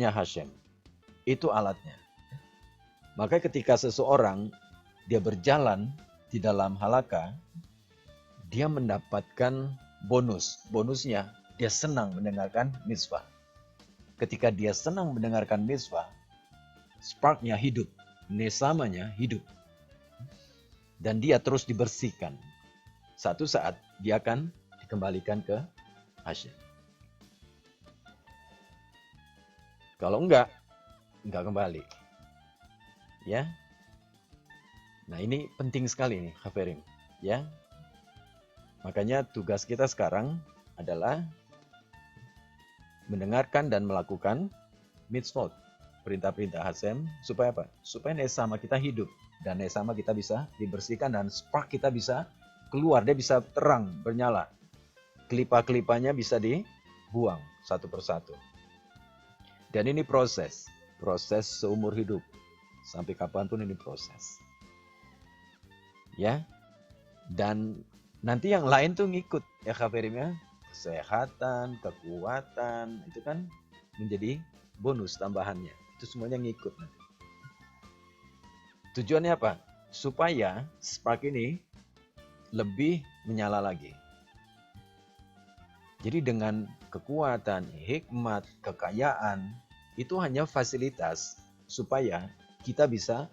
S1: Hashem. Itu alatnya. Maka ketika seseorang dia berjalan di dalam halaka, dia mendapatkan bonus. Bonusnya dia senang mendengarkan mitzvah. Ketika dia senang mendengarkan mitzvah, sparknya hidup, nesamanya hidup. Dan dia terus dibersihkan. Satu saat dia akan dikembalikan ke Hashem. Kalau enggak kembali. Ya. Nah, ini penting sekali nih, Hafirin. Ya. Makanya tugas kita sekarang adalah mendengarkan dan melakukan mitzvot, perintah-perintah Hashem, supaya apa? Supaya nesama kita hidup, dan nesama kita bisa dibersihkan, dan spark kita bisa keluar, dia bisa terang, bernyala. Kelipa-kelipanya bisa dibuang satu persatu. Dan ini proses seumur hidup. Sampai kapanpun ini proses. Ya. Dan nanti yang lain tuh ngikut ya Kak Ferim ya. Kesehatan, kekuatan, itu kan menjadi bonus tambahannya. Itu semuanya ngikut nanti. Tujuannya apa? Supaya spark ini lebih menyala lagi. Jadi dengan kekuatan, hikmat, kekayaan, itu hanya fasilitas supaya kita bisa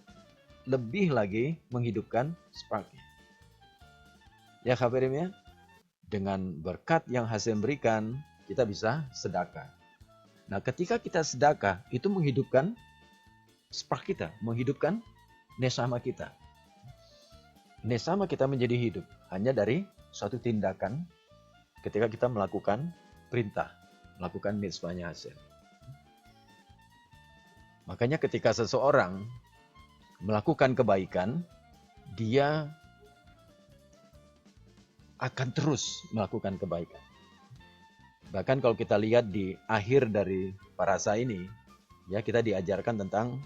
S1: lebih lagi menghidupkan spark-nya. Ya Kak Ferim ya, dengan berkat yang Hashem berikan, kita bisa sedekah. Nah ketika kita sedekah, itu menghidupkan spark kita, menghidupkan nesama kita. Nesama kita menjadi hidup hanya dari suatu tindakan ketika kita melakukan perintah, melakukan mitzvahnya Hashem. Makanya ketika seseorang melakukan kebaikan, dia akan terus melakukan kebaikan. Bahkan kalau kita lihat di akhir dari parasa ini, ya kita diajarkan tentang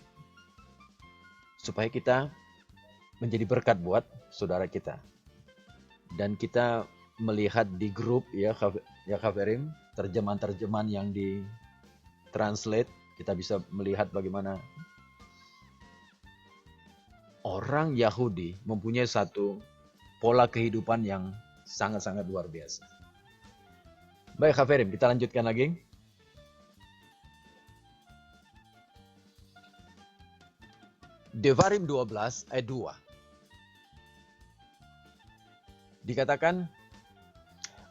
S1: supaya kita menjadi berkat buat saudara kita. Dan kita melihat di grup ya Kak Ferim, terjemahan-terjemahan yang di-translate, kita bisa melihat bagaimana orang Yahudi mempunyai satu pola kehidupan yang sangat-sangat luar biasa. Baik Kak Ferim, kita lanjutkan lagi. Devarim 12 ayat 2. Dikatakan,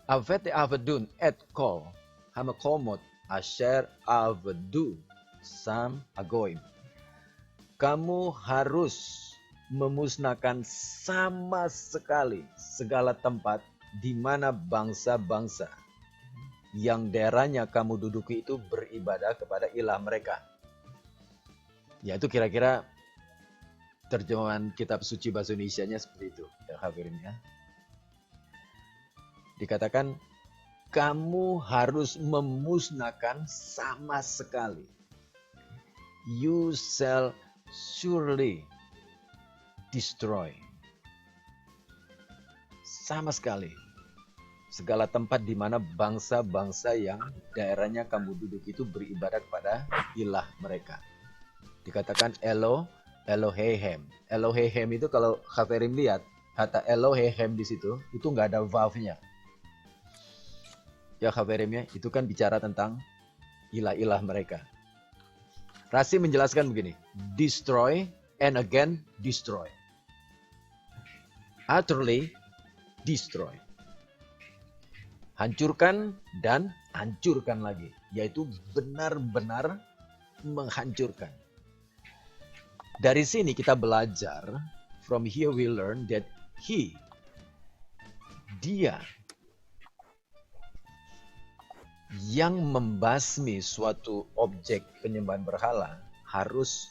S1: Avet Avedun et kol hamakomot asher avedu sam agoim. Kamu harus memusnahkan sama sekali segala tempat di mana bangsa-bangsa yang daerahnya kamu duduki itu beribadah kepada ilah mereka. Ya itu kira-kira terjemahan kitab suci bahasa Indonesianya seperti itu. Ya Kak Ferim ya. Dikatakan kamu harus memusnahkan sama sekali. You shall surely destroy. Sama sekali. Segala tempat di mana bangsa-bangsa yang daerahnya kamu duduk itu beribadah kepada ilah mereka. Dikatakan Elohim. Elohim itu kalau Kak Ferim lihat, kata Elohim di situ, itu nggak ada vav-nya. Ya Kak Ferim ya, itu kan bicara tentang ilah-ilah mereka. Rasi menjelaskan begini, destroy and again destroy. Utterly destroy. Hancurkan dan hancurkan lagi, yaitu benar-benar menghancurkan. Dari sini kita belajar, from here we learn that dia yang membasmi suatu objek penyembahan berhala harus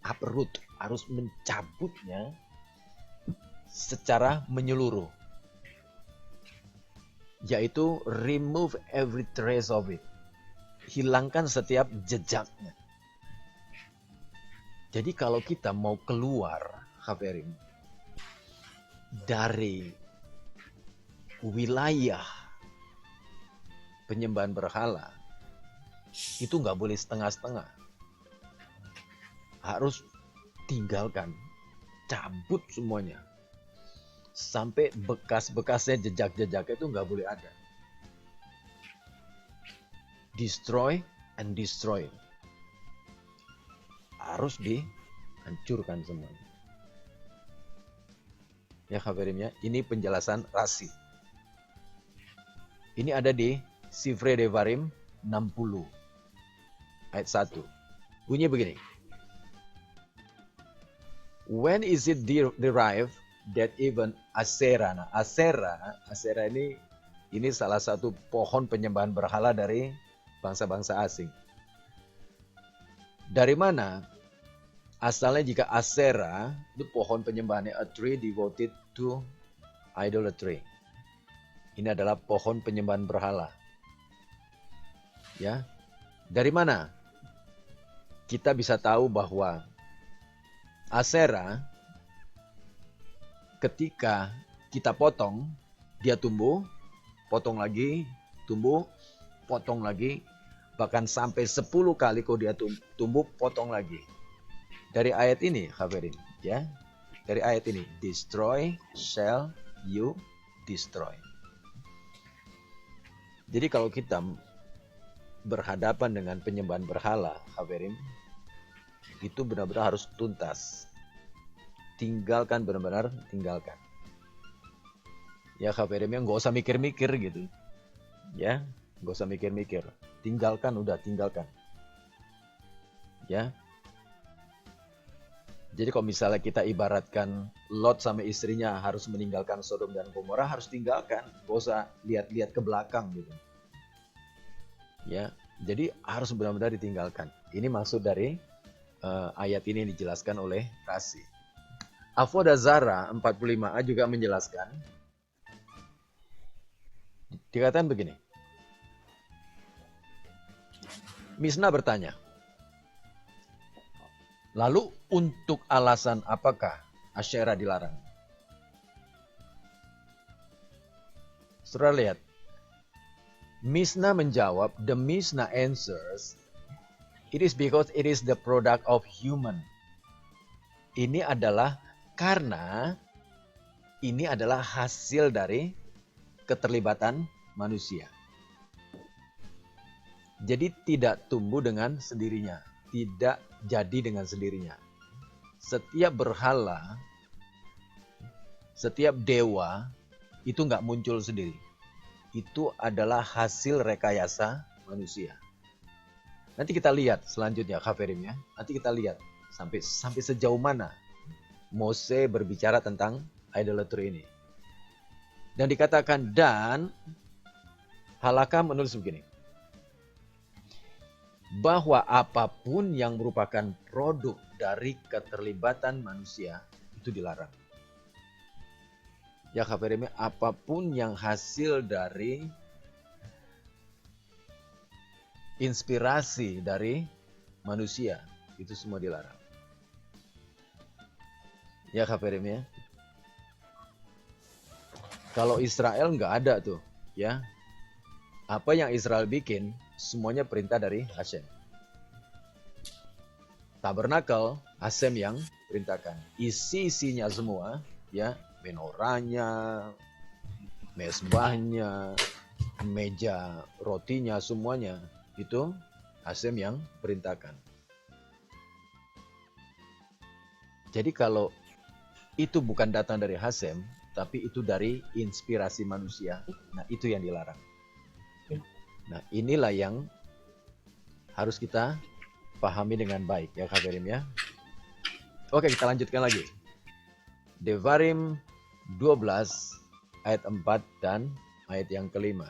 S1: uproot, harus mencabutnya secara menyeluruh. Yaitu remove every trace of it. Hilangkan setiap jejaknya. Jadi kalau kita mau keluar, Kak Ferim, dari wilayah penyembahan berhala, itu nggak boleh setengah-setengah. Harus tinggalkan, cabut semuanya. Sampai bekas-bekasnya, jejak-jejaknya itu nggak boleh ada. Destroy and destroy. Harus dihancurkan semuanya. Ya Kak Ferim ya, ini penjelasan rasi. Ini ada di Sifre Devarim 60 ayat 1. Bunyi begini. When is it derived that even Asera. Nah, Asera ini salah satu pohon penyembahan berhala dari bangsa-bangsa asing. Dari mana asalnya jika Asera itu pohon penyembahannya, a tree devoted to idolatry. Ini adalah pohon penyembahan berhala. Ya. Dari mana kita bisa tahu bahwa Asera ketika kita potong, dia tumbuh, potong lagi, tumbuh, potong lagi, bahkan sampai 10 kali kalau dia tumbuh, potong lagi. Dari ayat ini, Hafirin, ya. Dari ayat ini, destroy shall you destroy. Jadi kalau kita berhadapan dengan penyembahan berhala, Hafirin, itu benar-benar harus tuntas. Tinggalkan, benar-benar tinggalkan. Ya Hafirin, nggak usah mikir-mikir gitu. Ya, nggak usah mikir-mikir. Tinggalkan, udah tinggalkan. Ya. Jadi kalau misalnya kita ibaratkan Lot sama istrinya harus meninggalkan Sodom dan Gomora, harus tinggalkan. Nggak usah lihat-lihat ke belakang gitu. Ya, jadi harus benar-benar ditinggalkan. Ini maksud dari ayat ini dijelaskan oleh Rasi. Avodah Zarah 45a juga menjelaskan. Dikatakan begini. Misna bertanya, lalu untuk alasan apakah Asyera dilarang? Saudara lihat, Misna menjawab, the Misna answers, it is because it is the product of human. Ini adalah karena ini adalah hasil dari keterlibatan manusia. Jadi tidak tumbuh dengan sendirinya, tidak jadi dengan sendirinya. Setiap berhala, setiap dewa itu nggak muncul sendiri. Itu adalah hasil rekayasa manusia. Nanti kita lihat selanjutnya, Hafirim ya. Nanti kita lihat sampai sejauh mana Mose berbicara tentang idolatry ini. Dan dikatakan, dan Halakha menulis begini, bahwa apapun yang merupakan produk dari keterlibatan manusia itu dilarang. Ya Hafirim, apapun yang hasil dari inspirasi dari manusia itu semua dilarang. Ya Hafirim ya. Kalau Israel nggak ada tuh, ya. Apa yang Israel bikin semuanya perintah dari Hashem. Tabernakel Hashem yang perintahkan. Isi-isinya semua, ya, menoranya, mesbahnya, meja rotinya, semuanya itu Hashem yang perintahkan. Jadi kalau itu bukan datang dari Hashem, tapi itu dari inspirasi manusia, nah itu yang dilarang. Nah inilah yang harus kita pahami dengan baik ya Hafirim ya. Oke, kita lanjutkan lagi. Devarim 12 ayat 4 dan ayat yang kelima.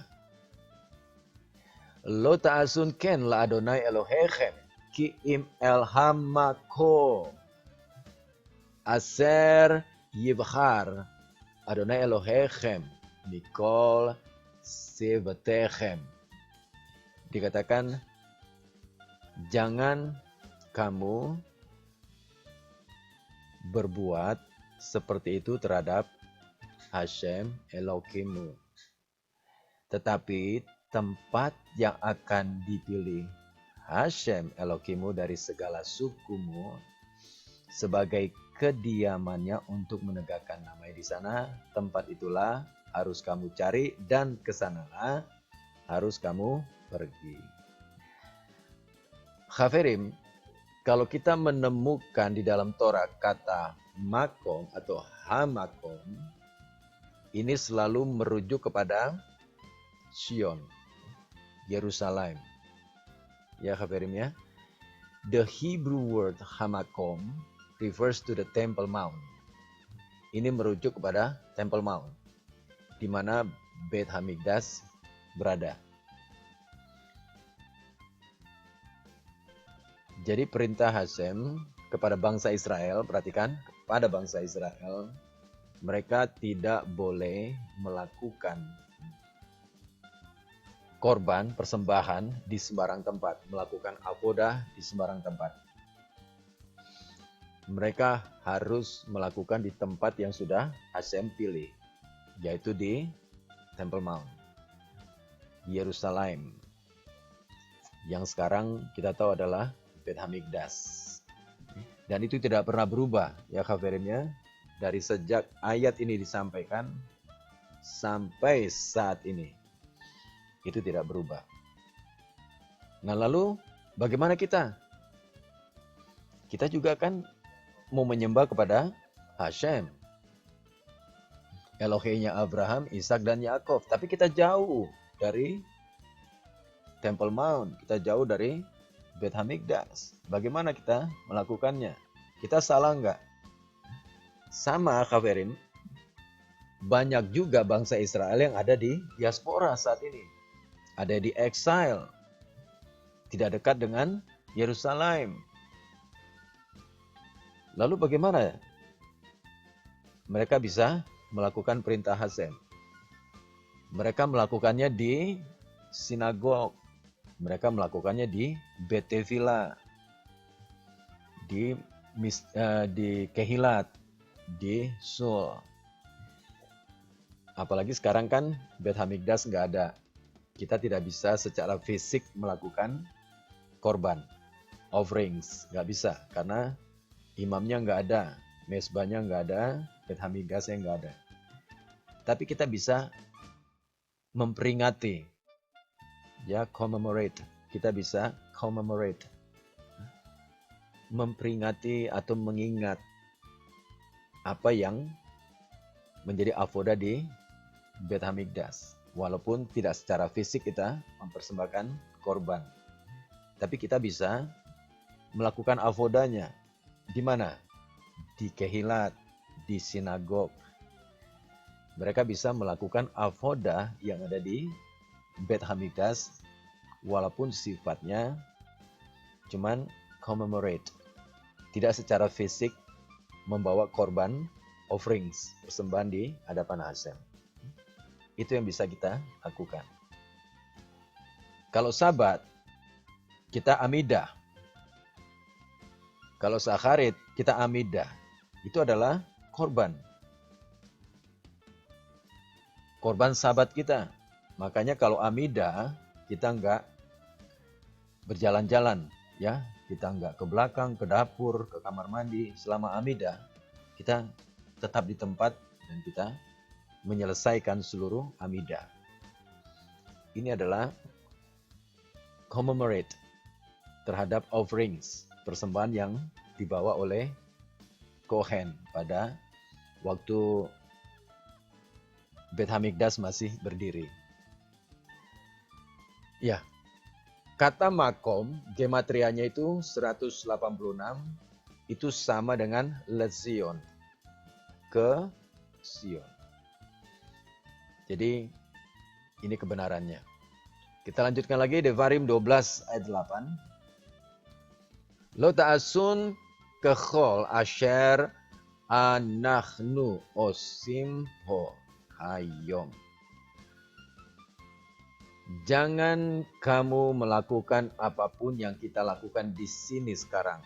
S1: Lo ta'asun ken la Adonai Elohechem ki im elhamako aser yibhar Adonai Elohechem mikol sevetechem. Dikatakan, jangan kamu berbuat seperti itu terhadap Hashem Elokimu. Tetapi tempat yang akan dipilih Hashem Elokimu dari segala sukumu sebagai kediamannya untuk menegakkan namanya di sana, tempat itulah harus kamu cari dan kesanalah harus kamu pergi. Hafirim, kalau kita menemukan di dalam Torah kata makom atau hamakom, ini selalu merujuk kepada Sion, Yerusalem. Ya Hafirim ya. The Hebrew word hamakom refers to the Temple Mount. Ini merujuk kepada Temple Mount, di mana Beit Hamikdash berada. Jadi perintah Hashem kepada bangsa Israel, perhatikan, kepada bangsa Israel, mereka tidak boleh melakukan korban, persembahan di sembarang tempat, melakukan avodah di sembarang tempat. Mereka harus melakukan di tempat yang sudah Hashem pilih, yaitu di Temple Mount, Yerusalem, yang sekarang kita tahu adalah Bet Hamikdash. Dan itu tidak pernah berubah, ya kafirinnya, dari sejak ayat ini disampaikan sampai saat ini. Itu tidak berubah. Nah lalu bagaimana kita? Kita juga kan mau menyembah kepada Hashem, Elohimnya Abraham, Ishak dan Yakov. Tapi kita jauh dari Temple Mount, kita jauh dari Bet Hamikdash. Bagaimana kita melakukannya? Kita salah nggak? Sama kafirin, banyak juga bangsa Israel yang ada di diaspora saat ini. Ada di exile, tidak dekat dengan Yerusalem. Lalu bagaimana mereka bisa melakukan perintah Hashem? Mereka melakukannya di sinagog, mereka melakukannya di Bet Tefillah, di Kehilat, di Sul. Apalagi sekarang kan Bet Hamikdash nggak ada. Kita tidak bisa secara fisik melakukan korban, offerings, nggak bisa karena imamnya nggak ada, mesbahnya nggak ada, Bet Hamikdashnya nggak ada. Tapi kita bisa memperingati, ya commemorate. Kita bisa commemorate, memperingati atau mengingat apa yang menjadi avodah di Bet Hamikdash. Walaupun tidak secara fisik kita mempersembahkan korban. Tapi kita bisa melakukan avodahnya. Di mana? Di Kehilat, di sinagog. Mereka bisa melakukan avodah yang ada di Bet Hamikdash. Walaupun sifatnya cuman commemorate. Tidak secara fisik membawa korban, offerings, persembahan di hadapan Hashem. Itu yang bisa kita lakukan. Kalau Sabat, kita amidah. Kalau Sakharit, kita amidah. Itu adalah korban. Korban Sabat kita. Makanya kalau amidah, kita enggak berjalan-jalan, ya. Kita enggak ke belakang, ke dapur, ke kamar mandi. Selama amidah, kita tetap di tempat dan kita menyelesaikan seluruh amidah. Ini adalah commemorate terhadap offerings, persembahan yang dibawa oleh Kohen pada waktu Bet Hamikdash masih berdiri. Ya, kata makom, gematrianya itu 186, itu sama dengan Lezion, ke Sion. Jadi ini kebenarannya. Kita lanjutkan lagi Devarim 12 ayat 8. Lo ta'asun kechol asher anachnu osim ho hayom. Jangan kamu melakukan apapun yang kita lakukan di sini sekarang.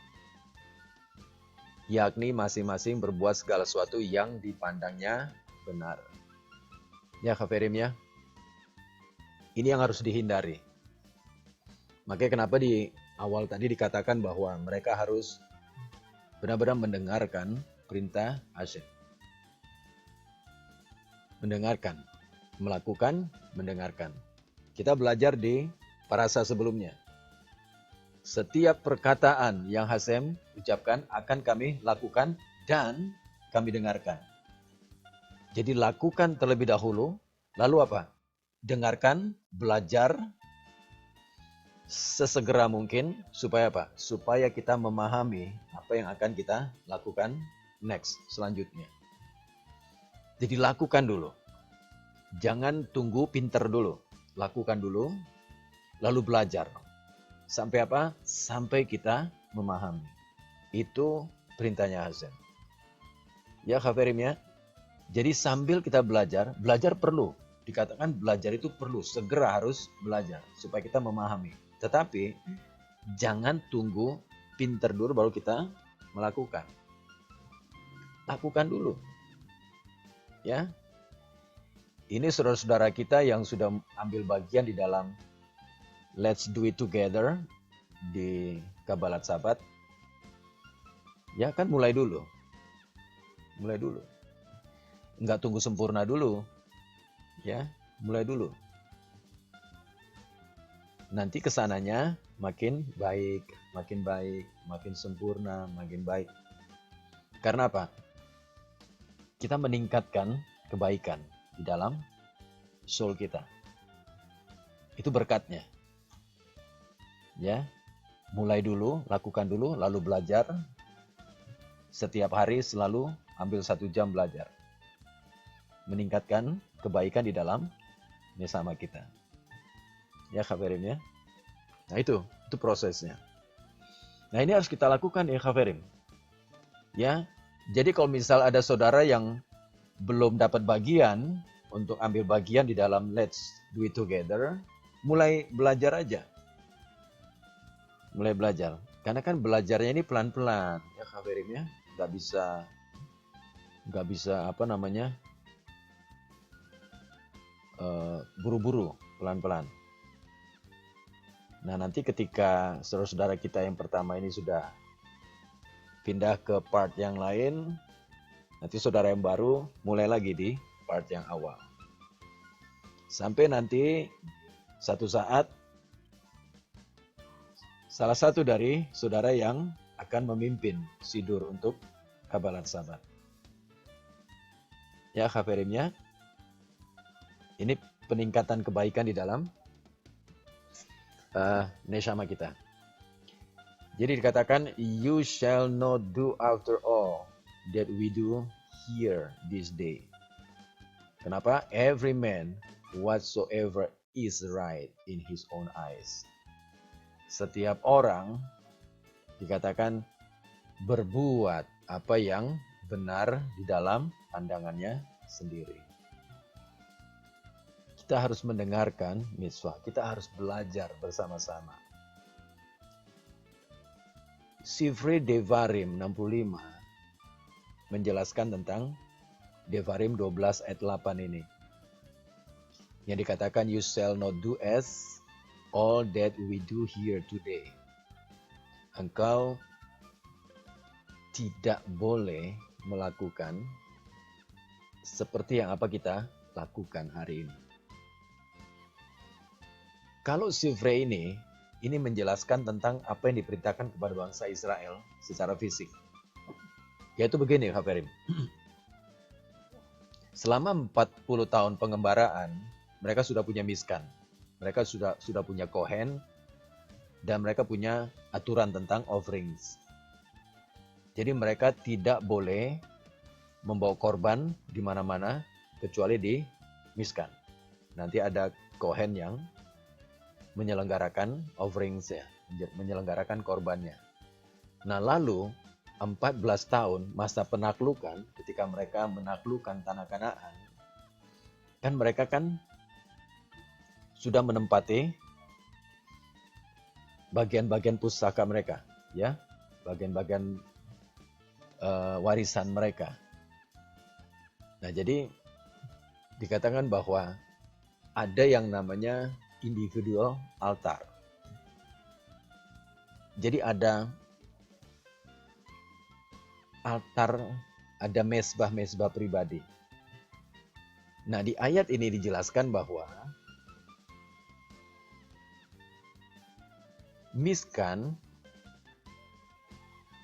S1: Yakni masing-masing berbuat segala sesuatu yang dipandangnya benar. Ya kafirim ya. Ini yang harus dihindari. Makanya kenapa di awal tadi dikatakan bahwa mereka harus benar-benar mendengarkan perintah Hashem. Mendengarkan, melakukan, mendengarkan. Kita belajar di parasa sebelumnya. Setiap perkataan yang Hashem ucapkan akan kami lakukan dan kami dengarkan. Jadi lakukan terlebih dahulu, lalu apa? Dengarkan, belajar sesegera mungkin, supaya apa? Supaya kita memahami apa yang akan kita lakukan next, selanjutnya. Jadi lakukan dulu. Jangan tunggu pinter dulu. Lakukan dulu, lalu belajar. Sampai apa? Sampai kita memahami. Itu perintahnya Hashem. Ya kafirim ya. Jadi sambil kita belajar, belajar perlu. Dikatakan belajar itu perlu, segera harus belajar supaya kita memahami. Tetapi jangan tunggu pinter dulu baru kita melakukan. Lakukan dulu. Ya. Ini saudara-saudara kita yang sudah ambil bagian di dalam Let's Do It Together di Kabalat Sabat. Ya kan mulai dulu. Mulai dulu. Enggak tunggu sempurna dulu. Ya, mulai dulu. Nanti kesananya makin baik, makin sempurna, makin baik. Karena apa? Kita meningkatkan kebaikan di dalam soul kita. Itu berkatnya. Ya, mulai dulu, lakukan dulu, lalu belajar. Setiap hari selalu ambil 1 jam belajar. Meningkatkan kebaikan di dalam mesama kita. Ya, Khaverim ya. Nah itu prosesnya. Nah ini harus kita lakukan ya, Khaverim. Ya, jadi kalau misal ada saudara yang belum dapat bagian untuk ambil bagian di dalam Let's Do It Together, mulai belajar aja. Mulai belajar. Karena kan belajarnya ini pelan-pelan ya, Khaverim ya. Nggak bisa buru-buru, pelan-pelan. Nah nanti ketika saudara-saudara kita yang pertama ini sudah pindah ke part yang lain, nanti saudara yang baru mulai lagi di part yang awal. Sampai nanti satu saat salah satu dari saudara yang akan memimpin sidur untuk Kabalat Sabat. Ya, Khaverimnya. Ini peningkatan kebaikan di dalam neshama kita. Jadi dikatakan, you shall not do after all that we do here this day. Kenapa? Every man whatsoever is right in his own eyes. Setiap orang dikatakan berbuat apa yang benar di dalam pandangannya sendiri. Kita harus mendengarkan miswah, kita harus belajar bersama-sama. Sifri Devarim 65 menjelaskan tentang Devarim 12 ayat 8 ini. Yang dikatakan, you shall not do as all that we do here today. Engkau tidak boleh melakukan seperti yang apa kita lakukan hari ini. Kalau Sifre ini menjelaskan tentang apa yang diperintahkan kepada bangsa Israel secara fisik. Yaitu begini, Khaverim. Selama 40 tahun pengembaraan, mereka sudah punya miskan. Mereka sudah punya kohen, dan mereka punya aturan tentang offerings. Jadi mereka tidak boleh membawa korban di mana-mana kecuali di miskan. Nanti ada kohen yang menyelenggarakan offerings-nya, menyelenggarakan korbannya. Nah lalu 14 tahun masa penaklukan, ketika mereka menaklukkan tanah Kanaan, kan mereka kan sudah menempati bagian-bagian pusaka mereka, ya, bagian-bagian warisan mereka. Nah jadi dikatakan bahwa ada yang namanya individual altar. Jadi ada altar, ada mesbah-mesbah pribadi. Nah, di ayat ini dijelaskan bahwa miskan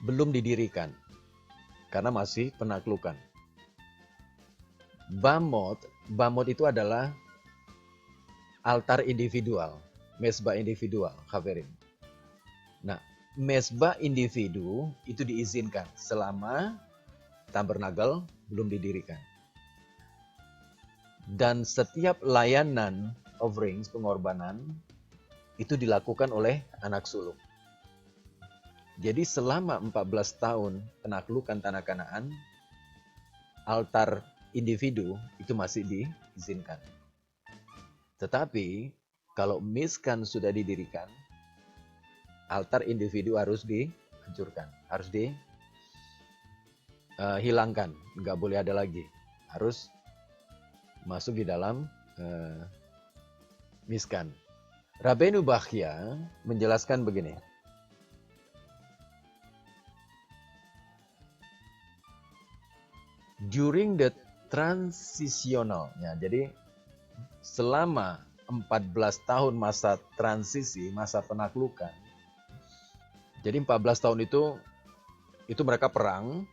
S1: belum didirikan karena masih penaklukan. Bamot itu adalah altar individual, mesbah individual, Khaverim. Nah, mesbah individu itu diizinkan selama tabernakel belum didirikan. Dan setiap layanan offerings, pengorbanan, itu dilakukan oleh anak sulung. Jadi selama 14 tahun penaklukan tanah Kanaan, altar individu itu masih diizinkan. Tetapi kalau miskan sudah didirikan, altar individu harus dihancurkan, harus dihilangkan, nggak boleh ada lagi, harus masuk di dalam miskan. Rabbeinu Bachya menjelaskan begini. During the transitional, ya, jadi selama 14 tahun masa transisi, masa penaklukan. Jadi 14 tahun itu mereka perang,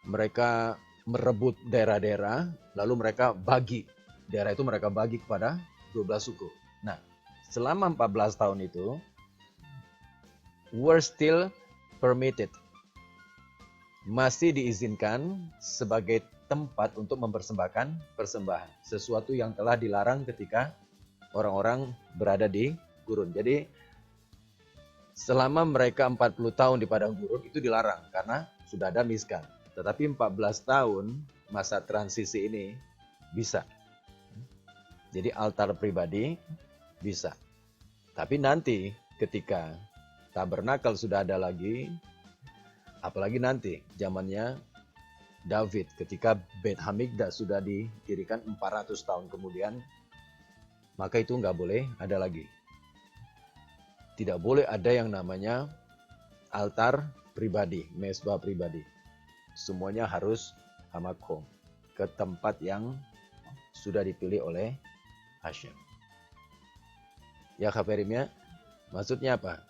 S1: mereka merebut daerah-daerah, lalu mereka bagi. Daerah itu mereka bagi kepada 12 suku. Nah, selama 14 tahun itu, were still permitted. Masih diizinkan sebagai tempat untuk mempersembahkan persembahan. Sesuatu yang telah dilarang ketika orang-orang berada di gurun. Jadi, selama mereka 40 tahun di padang gurun itu dilarang karena sudah ada miskan. Tetapi 14 tahun masa transisi ini bisa. Jadi altar pribadi bisa. Tapi nanti ketika tabernakel sudah ada lagi, apalagi nanti zamannya David ketika Beit Hamikdash sudah didirikan 400 tahun kemudian, maka itu nggak boleh ada lagi. Tidak boleh ada yang namanya altar pribadi, mezbah pribadi. Semuanya harus hamakom, ke tempat yang sudah dipilih oleh Hashem. Ya kafirimnya, maksudnya apa?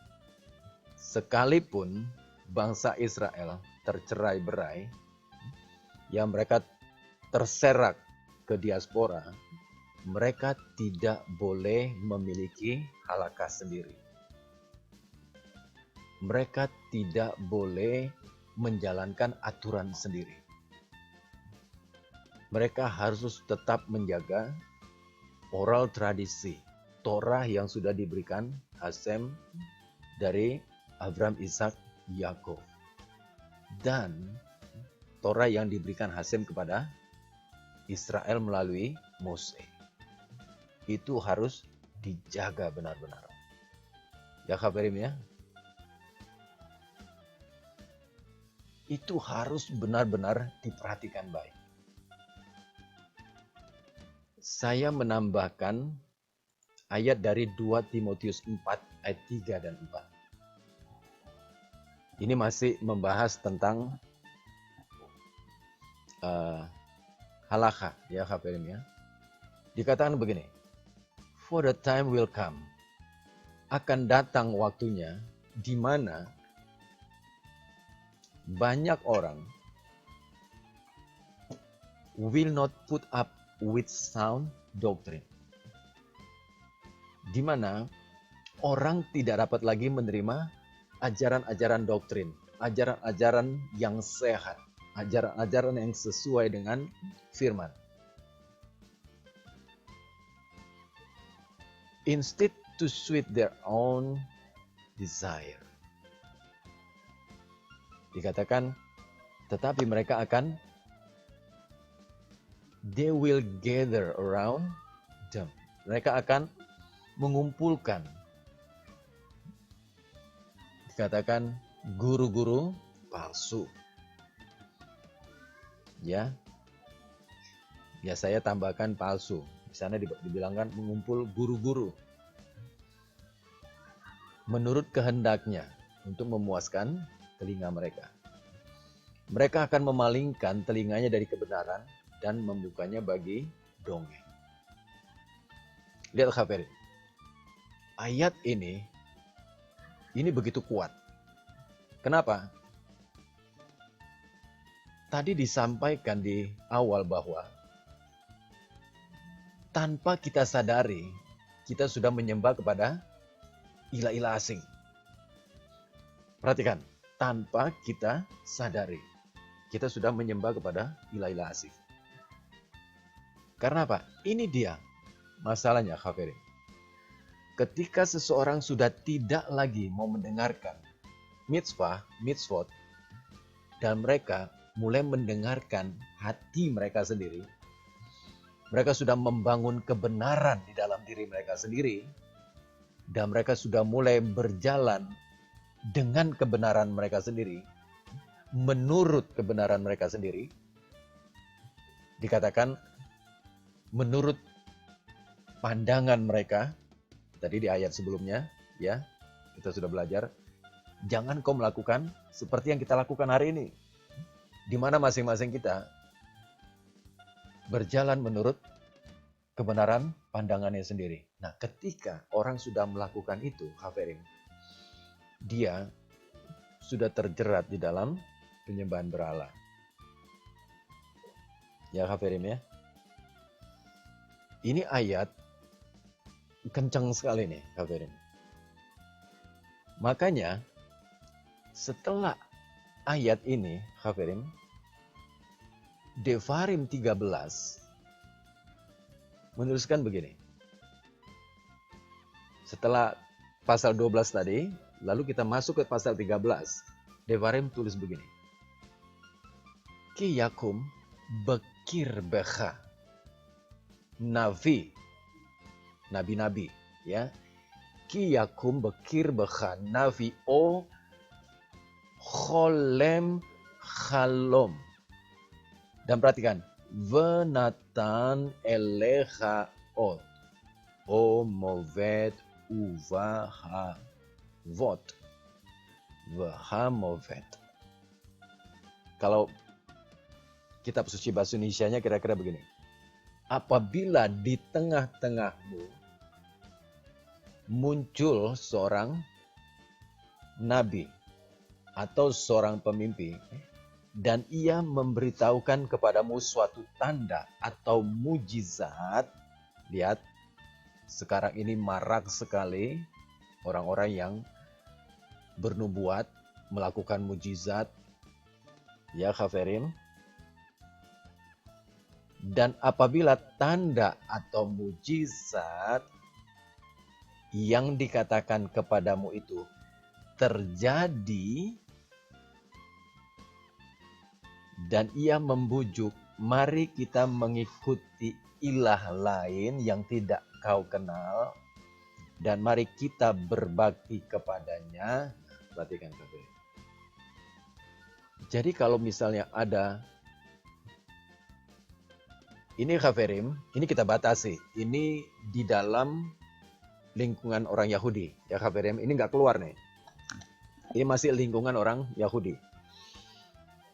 S1: Sekalipun bangsa Israel tercerai-berai, yang mereka terserak ke diaspora, mereka tidak boleh memiliki halakah sendiri. Mereka tidak boleh menjalankan aturan sendiri. Mereka harus tetap menjaga oral tradisi, Torah yang sudah diberikan Hashem dari Abraham, Ishak, Yakub. Dan Torah yang diberikan Hashem kepada Israel melalui Mose. Itu harus dijaga benar-benar. Ya kafirim ya. Itu harus benar-benar diperhatikan baik. Saya menambahkan ayat dari 2 Timotius 4 ayat 3 dan 4. Ini masih membahas tentang halakha, ya kafirin ya. Dikatakan begini, for the time will come, akan datang waktunya di mana banyak orang will not put up with sound doctrine. Di mana orang tidak dapat lagi menerima ajaran-ajaran doktrin, ajaran-ajaran yang sehat, ajaran-ajaran yang sesuai dengan firman. Instead to suit their own desire. Dikatakan, tetapi mereka akan, they will gather around them. Mereka akan mengumpulkan. Dikatakan guru-guru palsu. Ya. Ya saya tambahkan palsu. Di sana dibilangkan mengumpul guru-guru. Menurut kehendaknya untuk memuaskan telinga mereka. Mereka akan memalingkan telinganya dari kebenaran dan membukanya bagi dongeng. Lihat kafirin. Ayat ini begitu kuat. Kenapa? Tadi disampaikan di awal bahwa tanpa kita sadari, kita sudah menyembah kepada ilah-ilah asing. Perhatikan, tanpa kita sadari, kita sudah menyembah kepada ilah-ilah asing. Karena apa? Ini dia masalahnya kafirin. Ketika seseorang sudah tidak lagi mau mendengarkan mitzvot, dan mereka mulai mendengarkan hati mereka sendiri. Mereka sudah membangun kebenaran di dalam diri mereka sendiri. Dan mereka sudah mulai berjalan dengan kebenaran mereka sendiri. Menurut kebenaran mereka sendiri. Dikatakan menurut pandangan mereka. Tadi di ayat sebelumnya, ya, kita sudah belajar. Jangan kau melakukan seperti yang kita lakukan hari ini. Di mana masing-masing kita berjalan menurut kebenaran pandangannya sendiri. Nah, ketika orang sudah melakukan itu, Hafirin, dia sudah terjerat di dalam penyembahan berhala. Ya, Hafirin ya. Ini ayat kencang sekali nih, Hafirin. Makanya, setelah ayat ini, Hafirin, Devarim 13 menuliskan begini. Setelah pasal 12 tadi, lalu kita masuk ke pasal 13. Devarim tulis begini. Ki yakum bekir becha. Nabi-nabi, ya. Ki yakum bekir becha navi o cholem chalom. Dan perhatikan, venatan elecha ot o movet uvahavot vahamovet. Kalau kitab suci bahasa Indonesianya kira-kira begini. Apabila di tengah-tengahmu muncul seorang nabi atau seorang pemimpin dan ia memberitahukan kepadamu suatu tanda atau mujizat. Lihat, sekarang ini marak sekali orang-orang yang bernubuat, melakukan mujizat. Ya, Hafirin. Dan apabila tanda atau mujizat yang dikatakan kepadamu itu terjadi dan ia membujuk, mari kita mengikuti ilah lain yang tidak kau kenal dan mari kita berbakti kepadanya. Perhatikan, Hafirin. Jadi kalau misalnya ada ini, Hafirin, ini kita batasi. Ini di dalam lingkungan orang Yahudi. Ya, Hafirin, ini nggak keluar nih. Ini masih lingkungan orang Yahudi.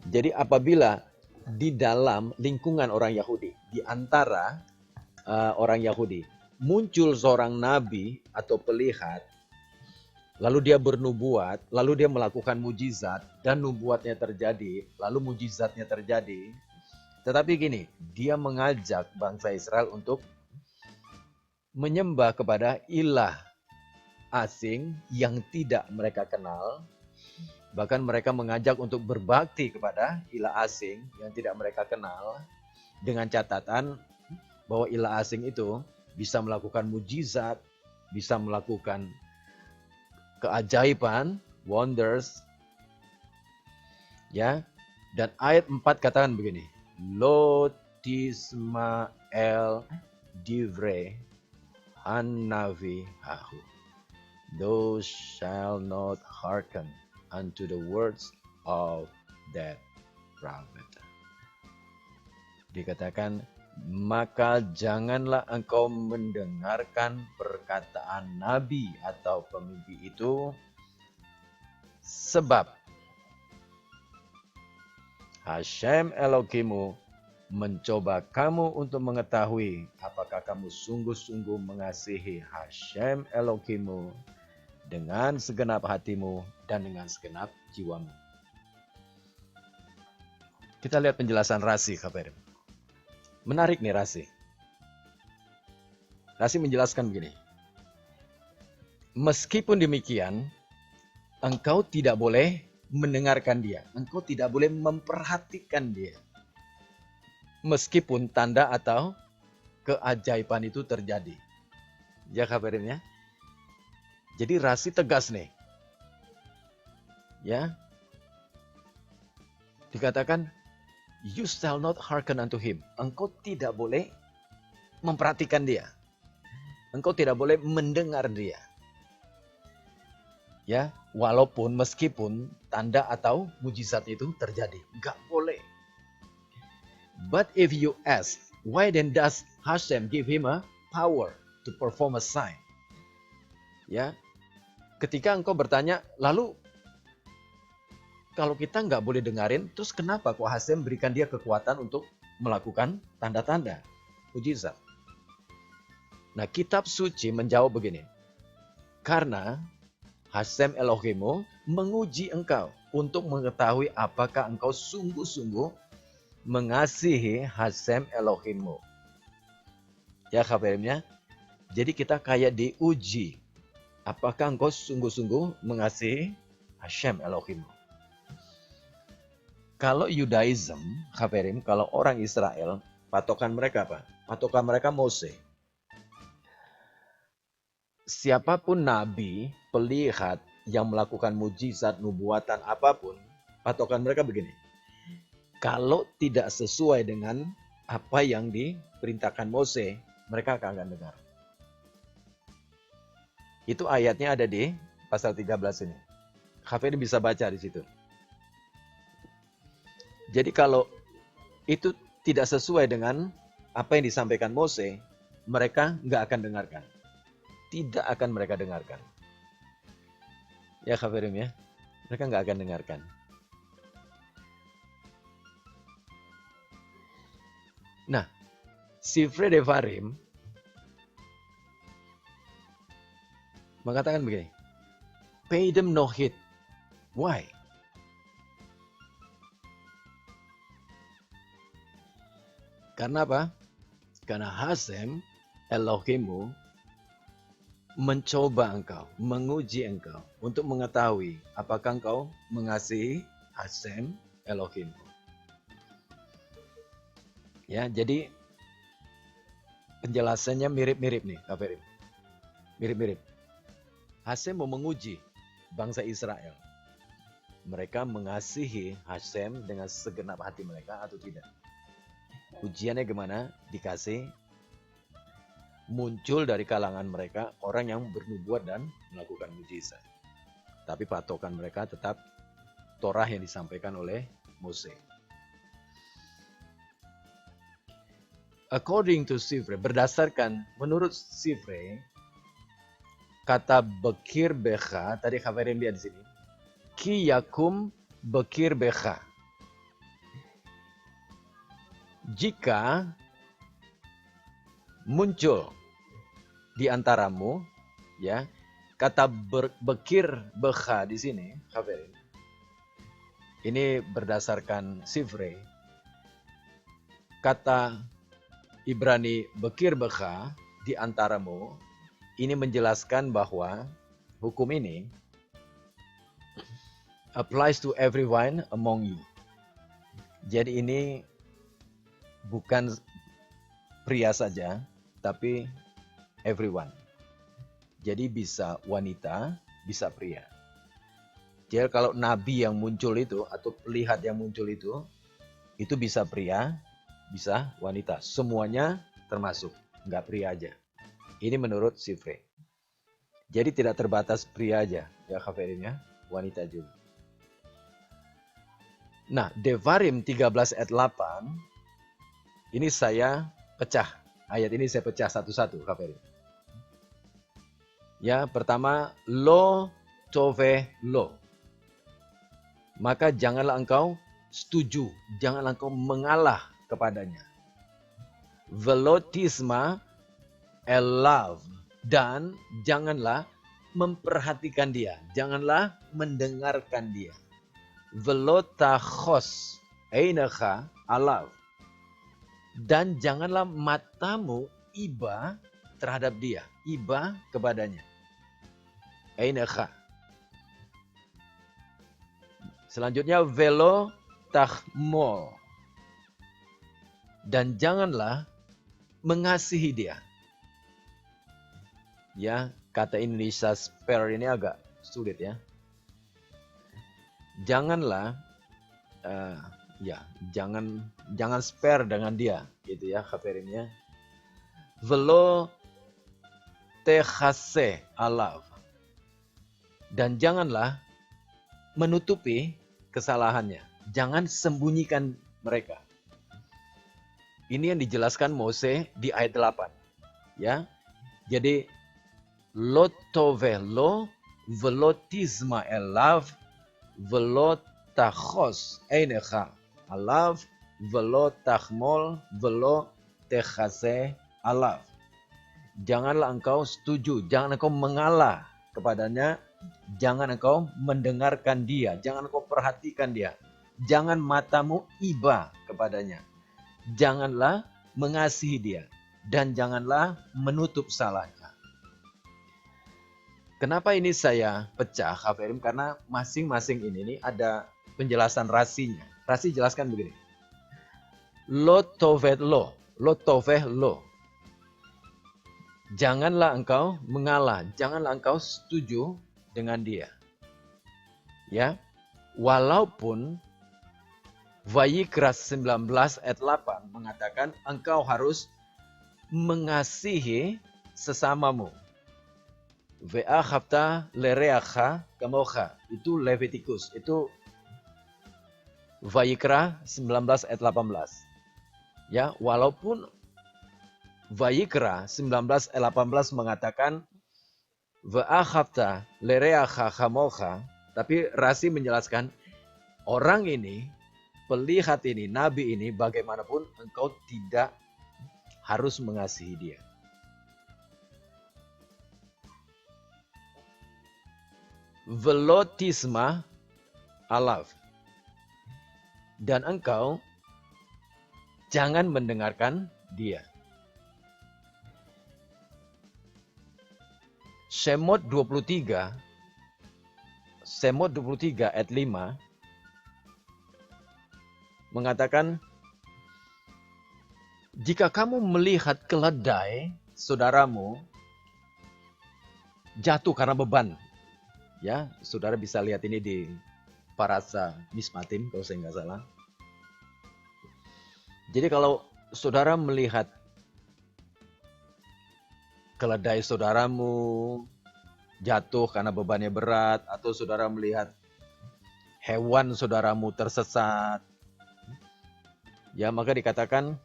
S1: Jadi apabila di dalam lingkungan orang Yahudi, di antara orang Yahudi, muncul seorang nabi atau pelihat, lalu dia bernubuat, lalu dia melakukan mujizat, dan nubuatnya terjadi, lalu mujizatnya terjadi. Tetapi gini, dia mengajak bangsa Israel untuk menyembah kepada ilah asing yang tidak mereka kenal. Bahkan mereka mengajak untuk berbakti kepada ilah asing yang tidak mereka kenal. Dengan catatan bahwa ilah asing itu bisa melakukan mujizat, bisa melakukan keajaiban, wonders. Ya. Dan ayat 4 katakan begini. Lo tismael divre an-navi hahu. Thou shalt not hearken unto the words of that prophet. Dikatakan, maka janganlah engkau mendengarkan perkataan nabi atau pemimpi itu, sebab Hashem Elokimu mencoba kamu untuk mengetahui apakah kamu sungguh-sungguh mengasihi Hashem Elokimu dengan segenap hatimu dan dengan segenap jiwamu. Kita lihat penjelasan Rashi, Hafirin. Menarik nih Rashi. Rashi menjelaskan begini. Meskipun demikian, engkau tidak boleh mendengarkan dia. Engkau tidak boleh memperhatikan dia. Meskipun tanda atau keajaiban itu terjadi. Ya, Hafirin ya. Jadi Rashi tegas nih. Ya. Dikatakan You shall not hearken unto him. Engkau tidak boleh memperhatikan dia. Engkau tidak boleh mendengar dia. Ya, walaupun meskipun tanda atau mujizat itu terjadi, enggak boleh. But if you ask, why then does Hashem give him a power to perform a sign? Ya, ketika engkau bertanya, lalu kalau kita nggak boleh dengarin, terus kenapa kok Hashem berikan dia kekuatan untuk melakukan tanda-tanda, mujizat? Nah, kitab suci menjawab begini, karena Hashem Elohimu menguji engkau untuk mengetahui apakah engkau sungguh-sungguh mengasihi Hashem Elohimu. Ya kabarnya, jadi kita kayak diuji. Apakah engkau sungguh-sungguh mengasihi Hashem Elohimu? Kalau Yudaism, kabarim, kalau orang Israel, patokan mereka apa? Patokan mereka Mose. Siapapun nabi, pelihat yang melakukan mujizat, nubuatan apapun, patokan mereka begini. Kalau tidak sesuai dengan apa yang diperintahkan Mose, mereka akan dengar. Itu ayatnya ada di pasal 13 ini. Hafid bisa baca di situ. Jadi kalau itu tidak sesuai dengan apa yang disampaikan Mose, mereka nggak akan dengarkan. Tidak akan mereka dengarkan. Ya kafirim ya, mereka nggak akan dengarkan. Nah, Sifrei Devarim mengatakan begini, pay them no heed. Why? Karena apa? Karena Hashem Elohimu mencoba engkau, menguji engkau untuk mengetahui apakah engkau mengasihi Hashem Elohimu. Ya, jadi penjelasannya mirip-mirip nih, kafirin. Mirip-mirip. Hashem mau menguji bangsa Israel. Mereka mengasihi Hashem dengan segenap hati mereka atau tidak. Ujiannya gimana? Dikasih muncul dari kalangan mereka orang yang bernubuat dan melakukan mujizat. Tapi patokan mereka tetap Torah yang disampaikan oleh Mose. According to Sifrei, menurut Sifrei, kata bekir becha, tadi kabarin dia di sini, ki yakum bekir becha. Jika muncul di antaramu, ya, kata bekir becha di sini, kabarin. Ini berdasarkan Sifrei. Kata Ibrani bekir becha di antaramu, ini menjelaskan bahwa hukum ini applies to everyone among you. Jadi ini bukan pria saja, tapi everyone. Jadi bisa wanita, bisa pria. Jadi kalau nabi yang muncul itu, atau pelihat yang muncul itu bisa pria, bisa wanita. Semuanya termasuk, nggak pria aja. Ini menurut Sifrei. Jadi tidak terbatas pria aja, ya kafirinnya, wanita juga. Nah, Devarim 13 ayat 8, ini saya pecah. Ayat ini saya pecah satu-satu, kafirin. Ya, pertama, lo tove lo. Maka janganlah engkau setuju, janganlah engkau mengalah kepadanya. Velotisma elav, dan janganlah memperhatikan dia, janganlah mendengarkan dia. Velotachos einecha alav, dan janganlah matamu iba terhadap dia, iba kepadanya. Einecha. Selanjutnya velo tahmol, dan janganlah mengasihi dia. Ya, kata Indonesia spare ini agak sulit ya. Janganlah Ya, jangan spare dengan dia, gitu ya, Khafirin ya. Velo tehase alav. Dan janganlah menutupi kesalahannya. Jangan sembunyikan mereka. Ini yang dijelaskan Mose di ayat 8. Ya. Jadi lo tove lo velo tizma elav velo tachos einecha alav velo tachmol velo techase alav. Janganlah engkau setuju, jangan engkau mengalah kepadanya, jangan engkau mendengarkan dia, jangan engkau perhatikan dia. Jangan matamu iba kepadanya. Janganlah mengasihi dia dan janganlah menutup salahnya. Kenapa ini saya pecah, Khafirin? Karena masing-masing ini ada penjelasan rasinya. Rasi jelaskan begini. Lo tovet lo toveh lo. Janganlah engkau mengalah, janganlah engkau setuju dengan dia. Ya. Walaupun Vayikra 19 ayat 8 mengatakan engkau harus mengasihi sesamamu. Ve'achavta lereacha kamocha. Itu Levitikus. Itu Vayikra 19 ayat 18. Ya, walaupun Vayikra 19 ayat 18 mengatakan Ve'achavta lereacha kamocha, tapi Rasi menjelaskan orang ini, pelihat ini, nabi ini, bagaimanapun engkau tidak harus mengasihi dia. Velotisma alav. Dan engkau jangan mendengarkan dia. Semot 23 ayat 5 mengatakan, jika kamu melihat keledai saudaramu jatuh karena beban, ya, saudara bisa lihat ini di Parasa Mismatim kalau saya nggak salah. Jadi kalau saudara melihat keledai saudaramu jatuh karena bebannya berat, atau saudara melihat hewan saudaramu tersesat, ya, maka dikatakan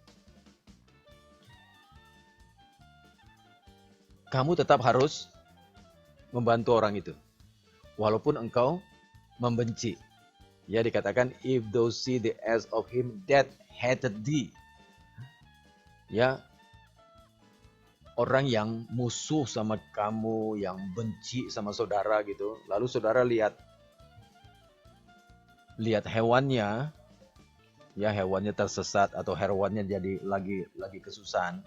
S1: kamu tetap harus membantu orang itu, walaupun engkau membenci. Ya, dikatakan if thou see the eyes of him that hated thee. Ya, orang yang musuh sama kamu, yang benci sama saudara gitu, lalu saudara lihat hewannya, ya, hewannya tersesat atau hewannya jadi lagi kesusahan,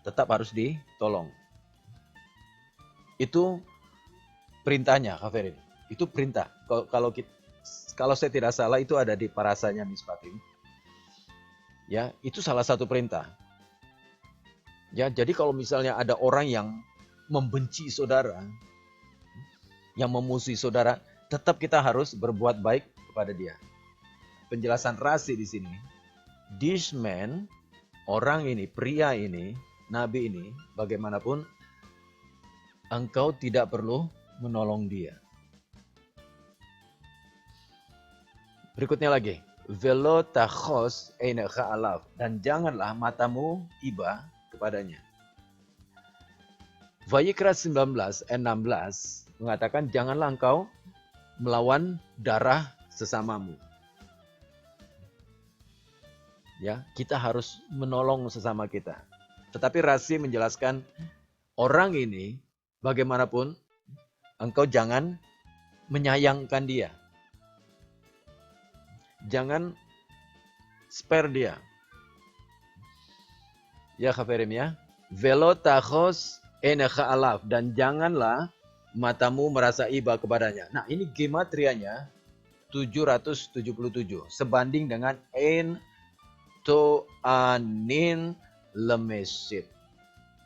S1: tetap harus ditolong. Itu perintahnya, Khafirin. Itu perintah. Kalau saya tidak salah itu ada di Parasanya Mispatim. Ya, itu salah satu perintah. Ya, jadi kalau misalnya ada orang yang membenci saudara, yang memusuhi saudara, tetap kita harus berbuat baik kepada dia. Penjelasan Rasi di sini, this man, orang ini, pria ini, nabi ini, bagaimanapun engkau tidak perlu menolong dia. Berikutnya lagi, velo tachos einecha alav, dan janganlah matamu iba kepadanya. Vayikra 19 ayat 16 mengatakan janganlah engkau melawan darah sesamamu. Ya, kita harus menolong sesama kita. Tetapi Rasi menjelaskan orang ini bagaimanapun engkau jangan menyayangkan dia. Jangan spare dia. Ya, Khafirin ya. Velo tachos einecha alav, dan janganlah matamu merasa iba kepadanya. Nah, ini gematrianya 777 sebanding dengan ein to anin lemesit.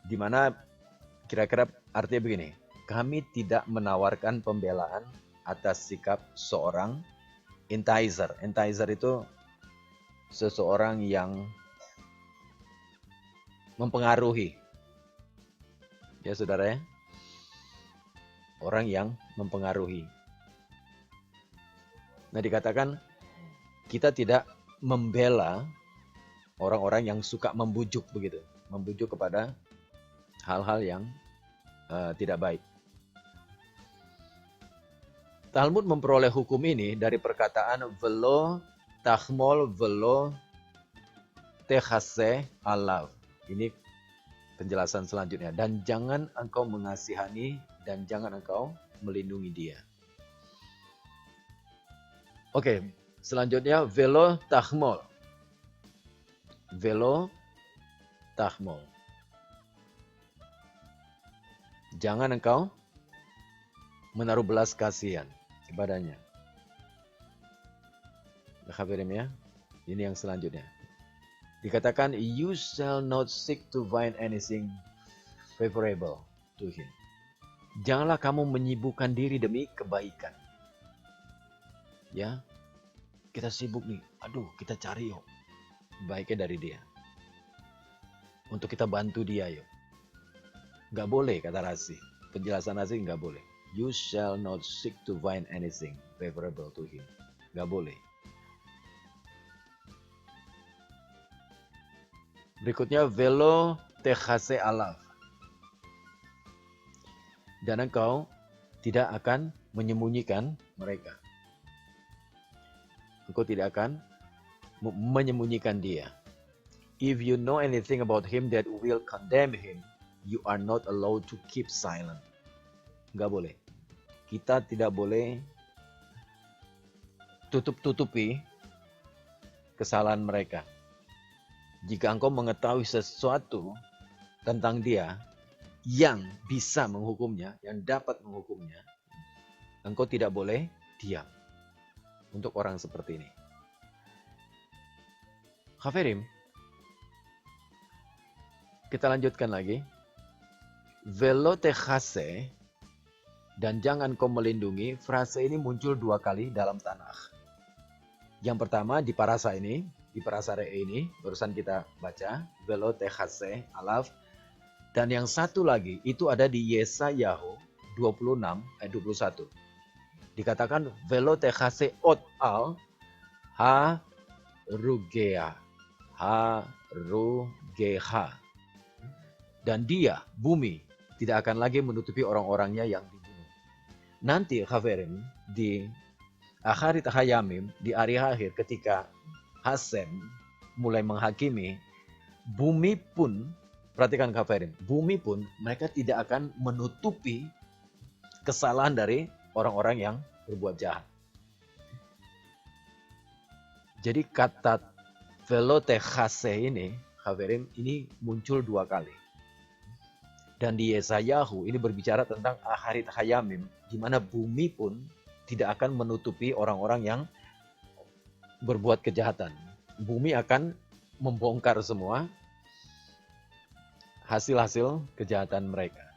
S1: Di mana kira-kira artinya begini, kami tidak menawarkan pembelaan atas sikap seorang entizer. Entizer itu seseorang yang mempengaruhi. Ya saudara ya, orang yang mempengaruhi. Nah dikatakan kita tidak membela orang-orang yang suka membujuk begitu. Membujuk kepada hal-hal yang tidak baik. Talmud memperoleh hukum ini dari perkataan velo tahmol velo techase alav. Ini penjelasan selanjutnya. Dan jangan engkau mengasihani dan jangan engkau melindungi dia. Oke, selanjutnya velo tahmol. Velo tahmol. Jangan engkau menaruh belas kasihan kepadanya. Khabirim ya. Ini yang selanjutnya. Dikatakan, you shall not seek to find anything favorable to him. Janganlah kamu menyibukkan diri demi kebaikan. Ya, kita sibuk nih. Aduh, kita cari yuk. Baiknya dari dia. Untuk kita bantu dia yuk. Gak boleh kata Rashi. Penjelasan Rashi gak boleh. You shall not seek to find anything favorable to him. Gak boleh. Berikutnya velo techase alav. Dan engkau tidak akan menyembunyikan mereka. Engkau tidak akan menyembunyikan dia. If you know anything about him that will condemn him, you are not allowed to keep silent. Enggak boleh. Kita tidak boleh tutup-tutupi kesalahan mereka. Jika engkau mengetahui sesuatu tentang dia yang bisa menghukumnya, yang dapat menghukumnya, engkau tidak boleh diam untuk orang seperti ini. Khafirim, kita lanjutkan lagi. Velo techase dan jangan kau melindungi, frase ini muncul 2 kali dalam Tanakh. Yang pertama di parasa ini, di parasa Re'e ini, barusan kita baca, velo techase alav. Dan yang satu lagi, itu ada di Yesayahu 26 ayat 21. Dikatakan, velo techase ot al ha rugea, ha rugeha. Dan dia, bumi, tidak akan lagi menutupi orang-orangnya yang dibunuh. Nanti, Khafirim, di Akharit Hayamim, di hari akhir ketika Hasem mulai menghakimi, bumi pun, perhatikan Khafirim, bumi pun mereka tidak akan menutupi kesalahan dari orang-orang yang berbuat jahat. Jadi kata velo techase ini, Khafirim, ini muncul 2 kali. Dan di Yesayahu ini berbicara tentang Akharit Hayamim, di mana bumi pun tidak akan menutupi orang-orang yang berbuat kejahatan. Bumi akan membongkar semua hasil-hasil kejahatan mereka.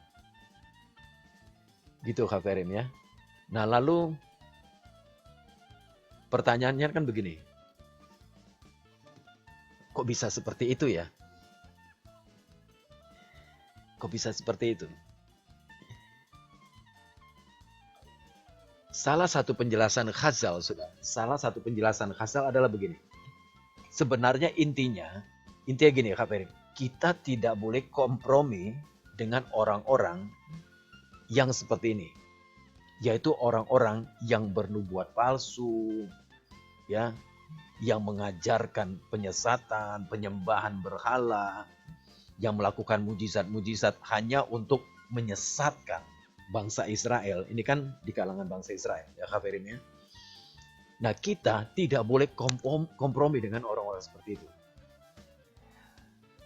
S1: Gitu Khafirim ya. Nah lalu pertanyaannya kan begini. Kok bisa seperti itu ya? Kok bisa seperti itu? Salah satu penjelasan Khazal, salah satu penjelasan Khazal adalah begini. Sebenarnya intinya gini Khafirim, kita tidak boleh kompromi dengan orang-orang yang seperti ini. Yaitu orang-orang yang bernubuat palsu, ya, yang mengajarkan penyesatan, penyembahan berhala, yang melakukan mujizat-mujizat hanya untuk menyesatkan bangsa Israel. Ini kan di kalangan bangsa Israel, ya Khafirim ya. Nah kita tidak boleh kompromi dengan orang-orang seperti itu.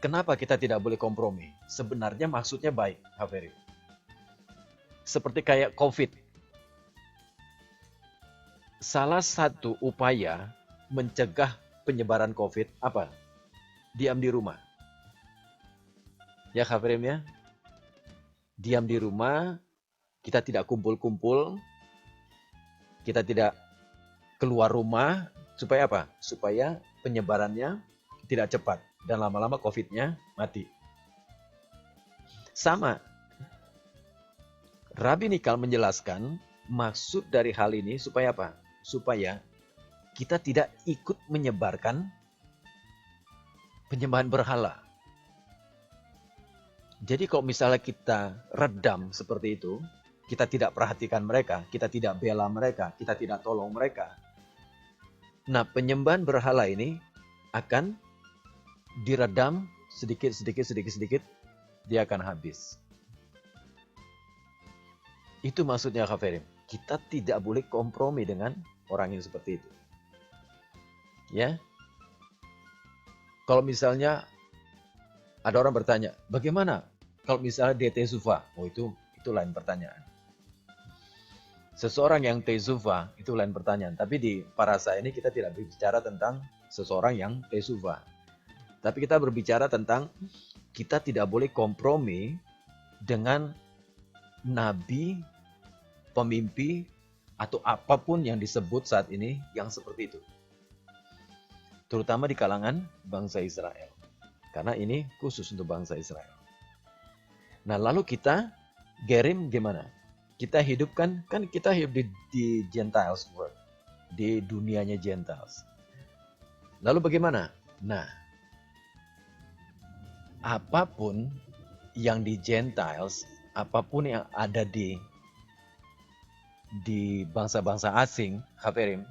S1: Kenapa kita tidak boleh kompromi? Sebenarnya maksudnya baik, Khafirim. Seperti kayak COVID. Salah satu upaya mencegah penyebaran COVID apa? Diam di rumah. Ya Khafirim ya, diam di rumah, kita tidak kumpul-kumpul, kita tidak keluar rumah, supaya apa? Supaya penyebarannya tidak cepat dan lama-lama COVID-nya mati. Sama, Rabbi Nikal menjelaskan maksud dari hal ini supaya apa? Supaya kita tidak ikut menyebarkan penyembahan berhala. Jadi kalau misalnya kita redam seperti itu, kita tidak perhatikan mereka, kita tidak bela mereka, kita tidak tolong mereka. Nah, penyembahan berhala ini akan diredam sedikit, dia akan habis. Itu maksudnya Kak Ferim. Kita tidak boleh kompromi dengan orang yang seperti itu. Ya. Kalau misalnya ada orang bertanya, bagaimana kalau misalnya dia tesufa? Oh, itu lain pertanyaan. Seseorang yang tesufa itu lain pertanyaan. Tapi di parasa ini kita tidak berbicara tentang seseorang yang tesufa. Tapi kita berbicara tentang kita tidak boleh kompromi dengan nabi, pemimpi, atau apapun yang disebut saat ini yang seperti itu. Terutama di kalangan bangsa Israel. Karena ini khusus untuk bangsa Israel. Nah, lalu kita, Gerim gimana? Kita hidupkan, kan kita hidup di Gentiles world. Di dunianya Gentiles. Lalu bagaimana? Nah, apapun yang di Gentiles, apapun yang ada di bangsa-bangsa asing, Haverim,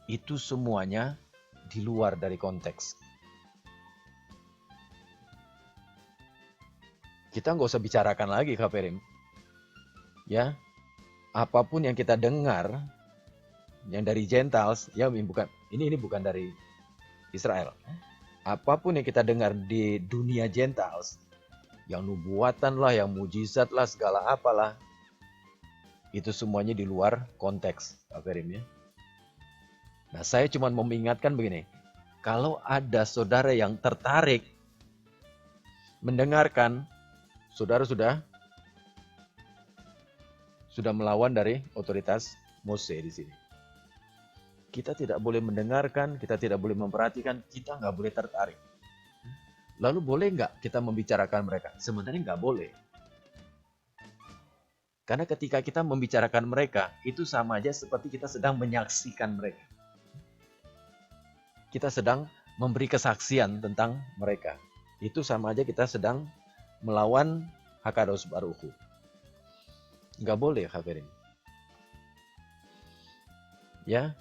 S1: itu semuanya di luar dari konteks. Kita nggak usah bicarakan lagi, Haverim. Ya, apapun yang kita dengar, yang dari Gentiles, ya bukan, ini bukan dari Israel. Apapun yang kita dengar di dunia Gentiles, yang nubuatan lah, yang mujizat lah, segala apalah, itu semuanya di luar konteks, Pak Ferim ya. Nah, saya cuma mau mengingatkan begini, kalau ada saudara yang tertarik mendengarkan, saudara sudah melawan dari otoritas Mose di sini. Kita tidak boleh mendengarkan, kita tidak boleh memperhatikan, kita nggak boleh tertarik. Lalu boleh nggak kita membicarakan mereka? Sebenarnya nggak boleh. Karena ketika kita membicarakan mereka, itu sama aja seperti kita sedang menyaksikan mereka. Kita sedang memberi kesaksian tentang mereka. Itu sama aja kita sedang melawan Hakadosh Baruch Hu. Nggak boleh, Haverim. Ya,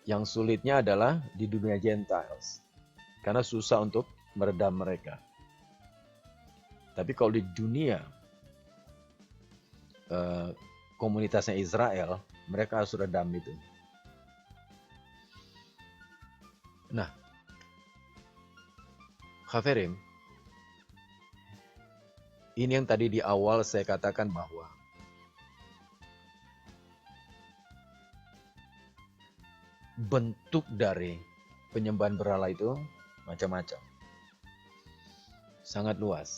S1: yang sulitnya adalah di dunia Gentiles. Karena susah untuk meredam mereka. Tapi kalau di dunia komunitasnya Israel, mereka harus redam itu. Nah, Haverim, ini yang tadi di awal saya katakan bahwa bentuk dari penyembahan berhala itu macam-macam. Sangat luas,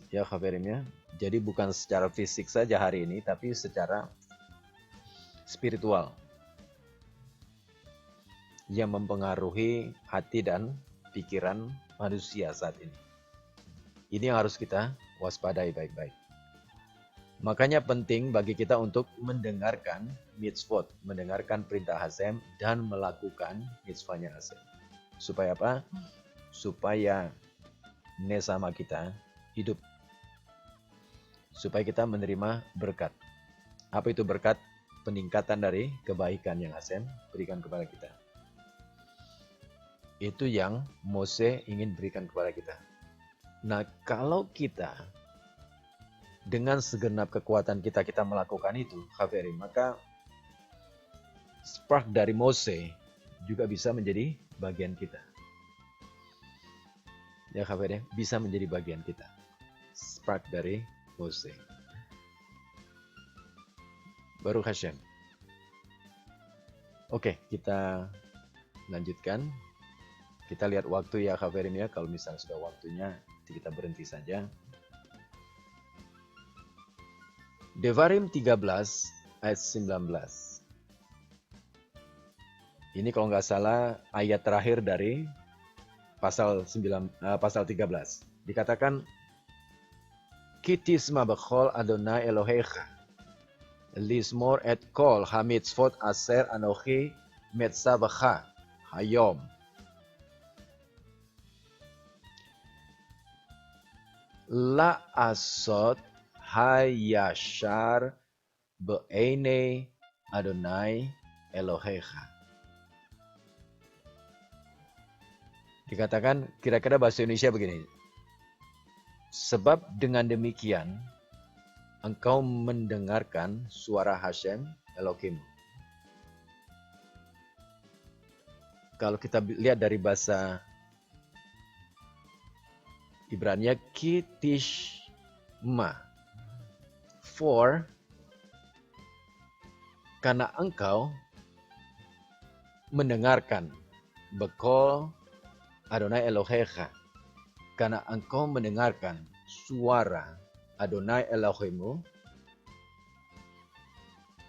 S1: ya Haverim ya. Jadi bukan secara fisik saja hari ini, tapi secara spiritual yang mempengaruhi hati dan pikiran manusia saat ini. Ini yang harus kita waspadai baik-baik. Makanya penting bagi kita untuk mendengarkan mitzvot, mendengarkan perintah Hashem dan melakukan mitzvahnya Hashem. Supaya apa? Supaya nesama kita hidup. Supaya kita menerima berkat. Apa itu berkat? Peningkatan dari kebaikan yang Hashem berikan kepada kita. Itu yang Mose ingin berikan kepada kita. Nah, kalau kita dengan segenap kekuatan kita melakukan itu, Haveri, maka spark dari Mose juga bisa menjadi bagian kita. Ya Haveri, bisa menjadi bagian kita. Spark dari Mose. Baruch Hashem. Oke, kita lanjutkan. Kita lihat waktu ya Haverim ya. Kalau misalnya sudah waktunya, kita berhenti saja. Devarim 13 ayat 19. Ini kalau nggak salah ayat terakhir dari pasal 13. Dikatakan Kitisma bechol Adonai Elohecha lismor et kol hamitzvot aser anochi metzavacha hayom. La asot hayashar be'ene Adonai Elohecha. Dikatakan kira-kira bahasa Indonesia begini. Sebab dengan demikian engkau mendengarkan suara Hashem Elohim. Kalau kita lihat dari bahasa Ibrani kitishma. For karena engkau mendengarkan bekol Adonai Elohecha. Karena engkau mendengarkan suara Adonai Elohimu,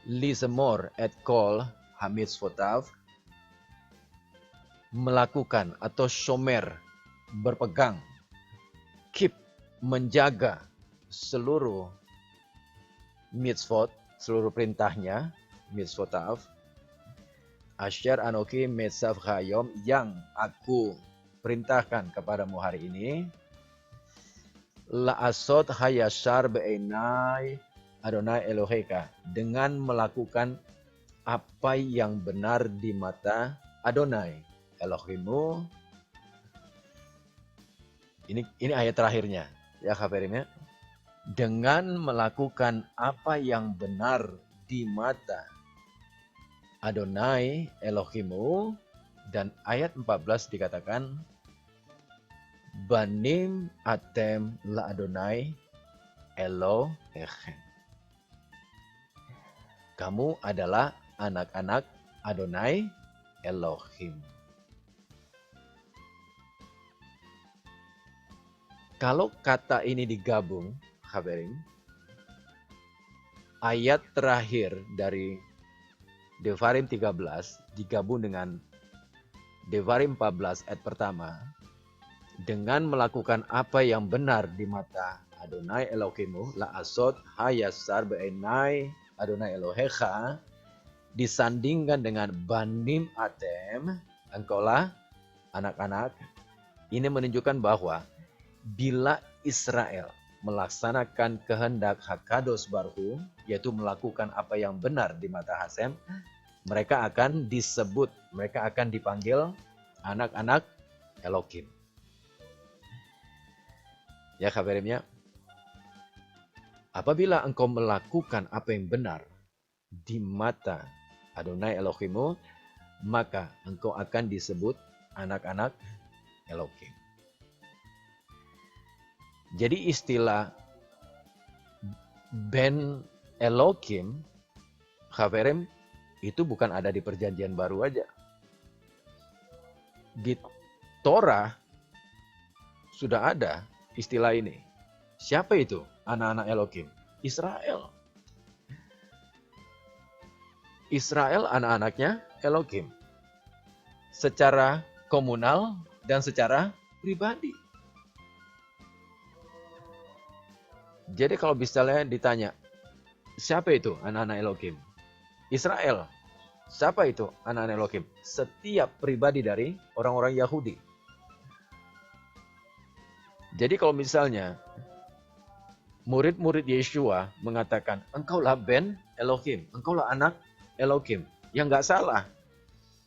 S1: lizemor et kol hamitzvotav, melakukan atau shomer, berpegang, keep, menjaga seluruh mitzvot, seluruh perintahnya, mitzvotav, asher anoki metzav hayom, yang aku perintahkan kepadamu hari ini, la'asot hayashar be'enai Adonai Elohecha, dengan melakukan apa yang benar di mata Adonai Elohimu. Ini ayat terakhirnya, ya kabarimnya. Dengan melakukan apa yang benar di mata Adonai Elohimu. Dan ayat 14 dikatakan Banim atem la Adonai Elohechem. Kamu adalah anak-anak Adonai Elohim. Kalau kata ini digabung, Haberim, ayat terakhir dari Devarim 13 digabung dengan Devarim 14 ayat pertama, dengan melakukan apa yang benar di mata Adonai Elohimu, la'asot hayasar be'enai Adonai Elohecha, disandingkan dengan banim atem, engkaulah anak-anak. Ini menunjukkan bahwa bila Israel melaksanakan kehendak Hakadosh Baruch Hu, yaitu melakukan apa yang benar di mata Hashem, mereka akan disebut, mereka akan dipanggil anak-anak Elohim. Ya kabarimnya, apabila engkau melakukan apa yang benar di mata Adonai Elohimu, maka engkau akan disebut anak-anak Elohim. Jadi istilah Ben Elohim, kabarim, itu bukan ada di perjanjian baru aja. Di Torah sudah ada istilah ini. Siapa itu anak-anak Elohim? Israel. Israel anak-anaknya Elohim. Secara komunal dan secara pribadi. Jadi kalau misalnya ditanya, siapa itu anak-anak Elohim? Israel. Siapa itu anak-anak Elohim? Setiap pribadi dari orang-orang Yahudi. Jadi kalau misalnya murid-murid Yeshua mengatakan, engkaulah Ben Elohim, engkaulah anak Elohim. Ya nggak salah.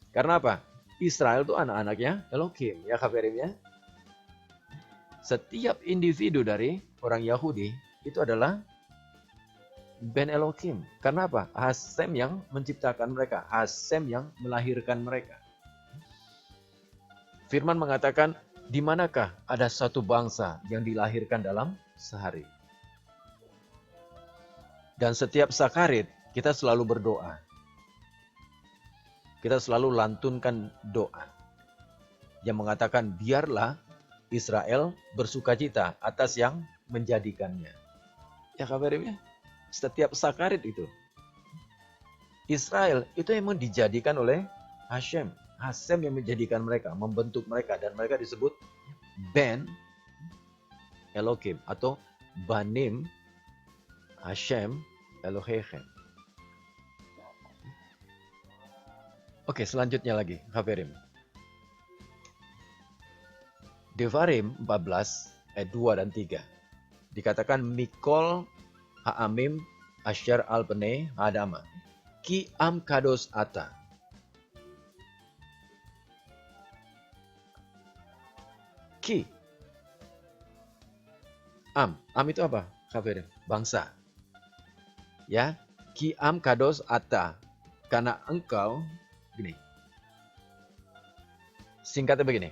S1: Karena apa? Israel itu anak-anaknya Elohim. Ya kabarimnya. Setiap individu dari orang Yahudi itu adalah Ben Elohim. Karena apa? Hashem yang menciptakan mereka. Hashem yang melahirkan mereka. Firman mengatakan, di manakah ada satu bangsa yang dilahirkan dalam sehari? Dan setiap Sakarit, kita selalu berdoa. Kita selalu lantunkan doa. Yang mengatakan, biarlah Israel bersukacita atas yang menjadikannya. Ya kabarnya? Setiap Sakarit itu. Israel itu memang dijadikan oleh Hashem. Hasem yang menjadikan mereka, membentuk mereka, dan mereka disebut Ben Elohim atau Banim Hashem Elohechem. Oke, selanjutnya lagi, Haverim. Devarim 14 ayat 2 dan 3. Dikatakan Mikol Ha'amim Asyar Al-Pene Hadama Ki Am Kados Ata. Ki Am itu apa? Haverim, bangsa. Ya, Ki Am Kados Ata. Karena engkau, gini. Singkatnya begini.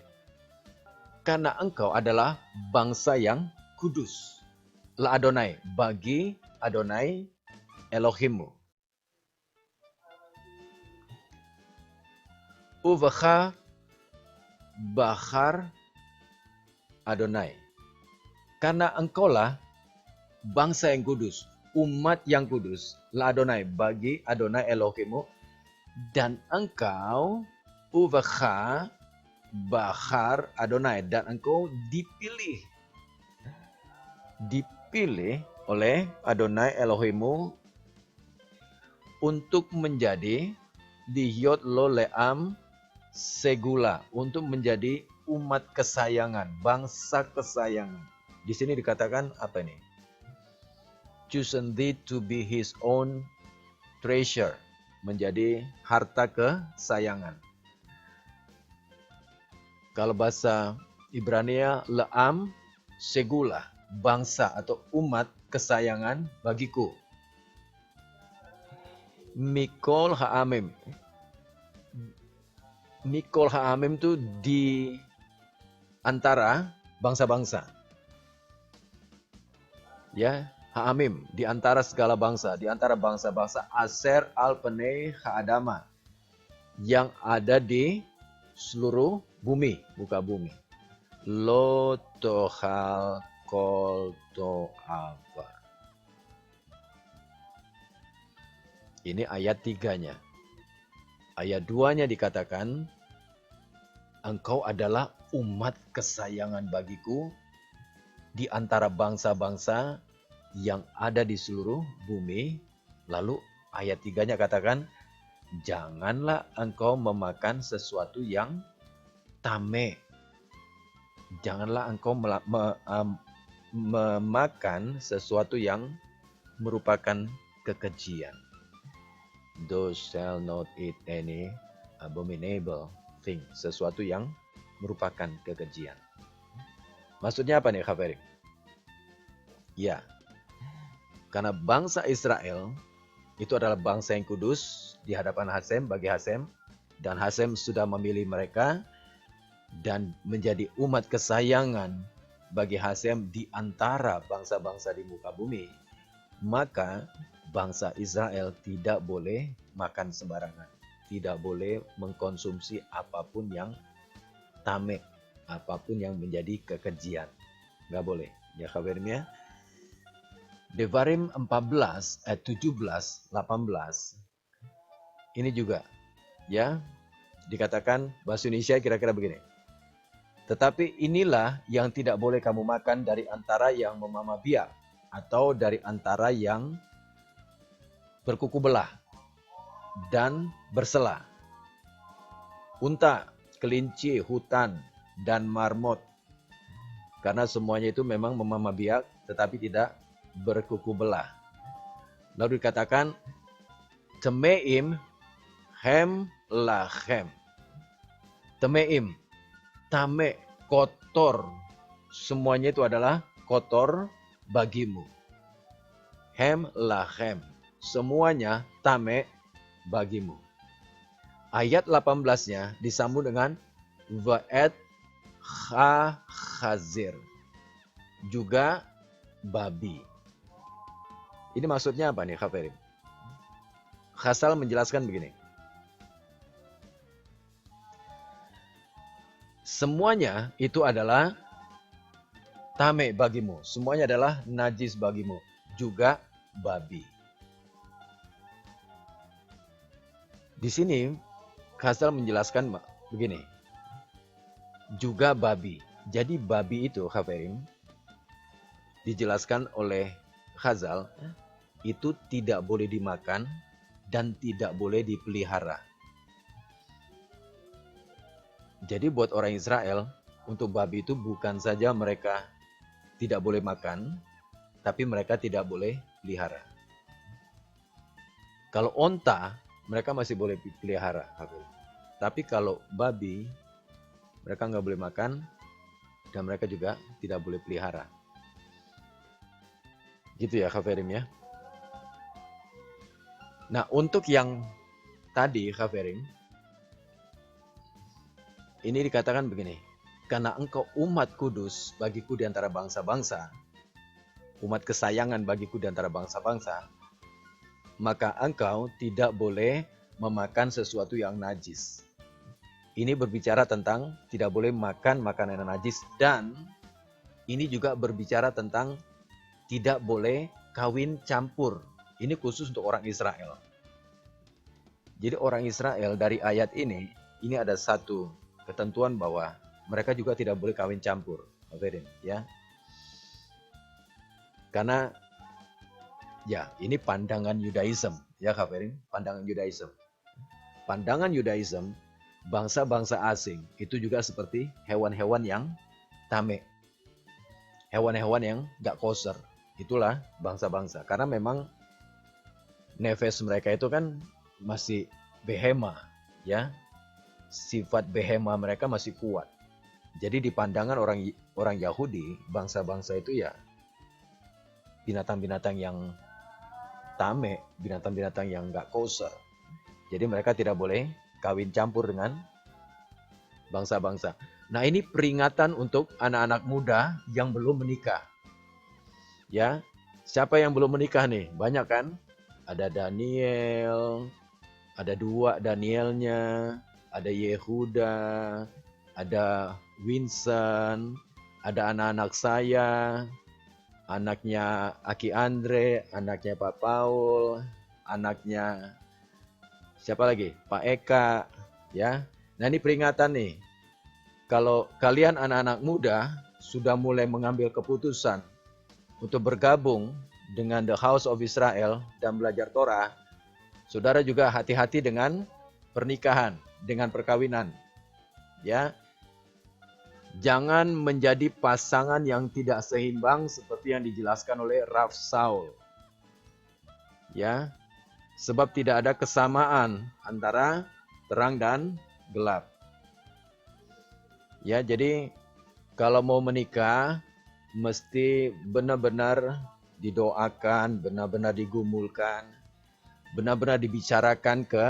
S1: Karena engkau adalah bangsa yang kudus. La Adonai, bagi Adonai Elohimmu. Uvacha Bahar Adonai. Karena engkaulah bangsa yang kudus, umat yang kudus. La Adonai, bagi Adonai Elohimmu. Dan engkau, Uvacha Bahar Adonai, dan engkau dipilih oleh Adonai Elohimmu untuk menjadi Dihyot Lo Leam Segula, untuk menjadi umat kesayangan, bangsa kesayangan. Di sini dikatakan apa ini? Chosen thee to be his own treasure, menjadi harta kesayangan. Kalau bahasa Ibrania, Leam Segula, bangsa atau umat kesayangan bagiku. Mikol Ha'amim. Mikol Ha'amim itu di antara bangsa-bangsa. Ya, Ha'amim, di antara segala bangsa, di antara bangsa-bangsa Aser Al-Pene Ha'adama, yang ada di seluruh bumi, muka bumi. Lo tohal kol to'ava. Ini ayat 3-nya. Ayat 2-nya dikatakan, engkau adalah umat kesayangan bagiku di antara bangsa-bangsa yang ada di seluruh bumi. Lalu ayat 3-nya katakan, janganlah engkau memakan sesuatu yang tame. Janganlah engkau memakan sesuatu yang merupakan kekejian. Thou shalt not eat any abominable thing. Sesuatu yang merupakan kekejian. Maksudnya apa nih, Khaverim? Ya, karena bangsa Israel itu adalah bangsa yang kudus di hadapan Hasem, bagi Hasem. Dan Hasem sudah memilih mereka dan menjadi umat kesayangan bagi Hasem di antara bangsa-bangsa di muka bumi. Maka bangsa Israel tidak boleh makan sembarangan. Tidak boleh mengkonsumsi apapun yang tamek, apapun yang menjadi kekejian. Nggak boleh. Ya, Khaverim ya. Devarim 14 ayat 17 18. Ini juga ya dikatakan bahasa Indonesia kira-kira begini. Tetapi inilah yang tidak boleh kamu makan dari antara yang memamah biak atau dari antara yang berkuku belah dan bersela. Unta, kelinci, hutan, dan marmot. Karena semuanya itu memang memamah biak tetapi tidak berkuku belah. Lalu dikatakan Temeim hem lachem. Temeim, tame, kotor. Semuanya itu adalah kotor bagimu. Hem lachem, semuanya tame bagimu. Ayat 18-nya disambung dengan Va'et chazir, juga babi. Ini maksudnya apa nih, Khaverim? Khasal menjelaskan begini. Semuanya itu adalah tame bagimu. Semuanya adalah najis bagimu. Juga babi. Di sini Khasal menjelaskan begini, juga babi. Jadi babi itu, Hafirin, dijelaskan oleh Khazal, itu tidak boleh dimakan dan tidak boleh dipelihara. Jadi buat orang Israel, untuk babi itu bukan saja mereka tidak boleh makan, tapi mereka tidak boleh pelihara. Kalau onta, mereka masih boleh pelihara. Tapi kalau babi, mereka nggak boleh makan, dan mereka juga tidak boleh pelihara. Gitu ya, Khafirim ya. Nah, untuk yang tadi, Khafirim, ini dikatakan begini, karena engkau umat kudus bagiku di antara bangsa-bangsa, umat kesayangan bagiku di antara bangsa-bangsa, maka engkau tidak boleh memakan sesuatu yang najis. Ini berbicara tentang tidak boleh makan makanan yang najis, dan ini juga berbicara tentang tidak boleh kawin campur. Ini khusus untuk orang Israel. Jadi orang Israel dari ayat ini ada satu ketentuan bahwa mereka juga tidak boleh kawin campur. Ya. Karena ya, ini pandangan Yudaism, ya Kafirin, pandangan Yudaism. Pandangan Yudaism, bangsa-bangsa asing itu juga seperti hewan-hewan yang tame. Hewan-hewan yang gak koser. Itulah bangsa-bangsa. Karena memang nefes mereka itu kan masih behema, ya. Sifat behema mereka masih kuat. Jadi di pandangan orang Yahudi, bangsa-bangsa itu ya binatang-binatang yang tame, binatang-binatang yang nggak kosher. Jadi mereka tidak boleh kawin campur dengan bangsa-bangsa. Nah, ini peringatan untuk anak-anak muda yang belum menikah. Ya, siapa yang belum menikah nih? Banyak kan? Ada Daniel, ada 2 Danielnya, ada Yehuda, ada Vincent, ada anak-anak saya, anaknya Aki Andre, anaknya Pak Paul, anaknya siapa lagi? Pak Eka, ya. Nah, ini peringatan nih. Kalau kalian anak-anak muda sudah mulai mengambil keputusan untuk bergabung dengan The House of Israel dan belajar Torah, saudara juga hati-hati dengan pernikahan, dengan perkawinan. Ya. Jangan menjadi pasangan yang tidak seimbang seperti yang dijelaskan oleh Rav Saul. Ya. Sebab tidak ada kesamaan antara terang dan gelap. Ya, jadi kalau mau menikah mesti benar-benar didoakan, benar-benar digumulkan, benar-benar dibicarakan ke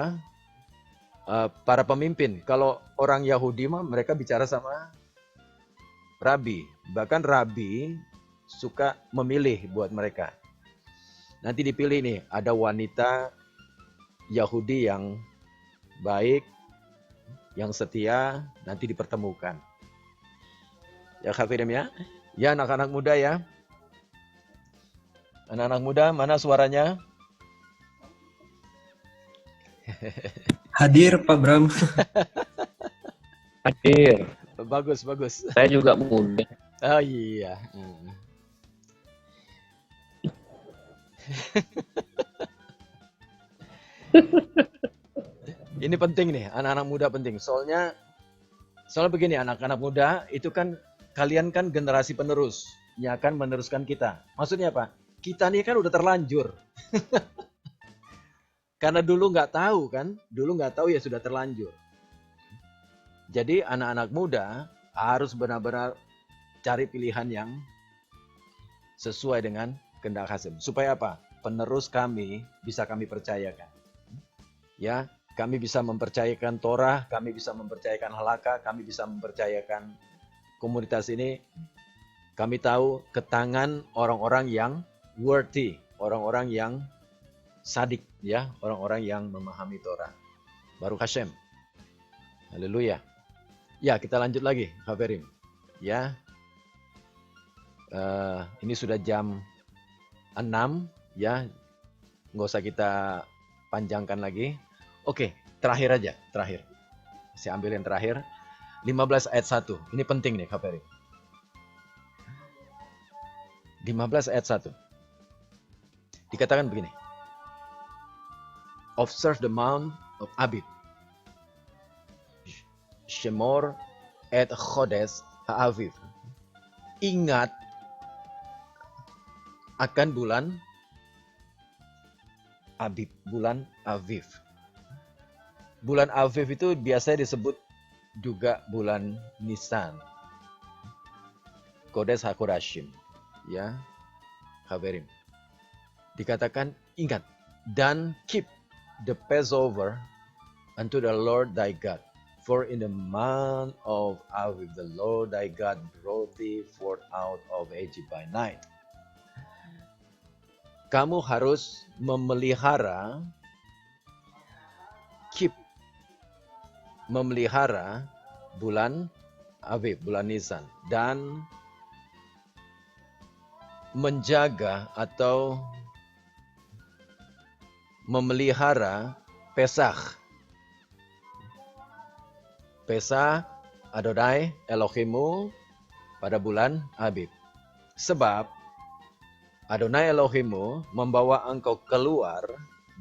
S1: para pemimpin. Kalau orang Yahudi mah mereka bicara sama rabi. Bahkan rabi suka memilih buat mereka. Nanti dipilih nih, ada wanita Yahudi yang baik, yang setia, nanti dipertemukan. Ya Khafirim ya? Ya anak-anak muda ya. Anak-anak muda, mana suaranya?
S2: Hadir Pak Bram.
S3: Hadir.
S1: Bagus, bagus.
S3: Saya juga muda.
S1: Oh iya. Ini penting nih, anak-anak muda penting. Soalnya begini, anak-anak muda itu kan kalian kan generasi penerus, yang akan meneruskan kita. Maksudnya apa? Kita nih kan udah terlanjur. Karena dulu nggak tahu kan, dulu nggak tahu ya sudah terlanjur. Jadi anak-anak muda harus benar-benar cari pilihan yang sesuai dengan kehendak Hashem. Supaya apa? Penerus kami bisa kami percayakan. Ya, kami bisa mempercayakan Torah, kami bisa mempercayakan halakha, kami bisa mempercayakan komunitas ini. Kami tahu ke tangan orang-orang yang worthy, orang-orang yang sadik, ya, orang-orang yang memahami Torah. Baruch Hashem. Haleluya. Ya, kita lanjut lagi, Hafirim. Ya, ini sudah jam 6, ya, nggak usah kita panjangkan lagi. Oke, terakhir aja, terakhir. Saya ambil yang terakhir. 15 ayat 1. Ini penting nih KPRI. 15 ayat 1. Dikatakan begini. Observe the mount of Abib. Shemor et Chodes Ha'aviv. Ingat akan bulan Abib, bulan Aviv. Bulan Aviv itu biasanya disebut juga bulan Nisan. Kodes HaKodashim. Ya, Haberim. Dikatakan ingat dan keep the Passover unto the Lord thy God. For in the month of Aviv the Lord thy God brought thee forth out of Egypt by night. Kamu harus memelihara, memelihara bulan Aviv, bulan Nisan, dan menjaga atau memelihara Pesach. Pesach Adonai Elohimu pada bulan Abib. Sebab Adonai Elohimu membawa engkau keluar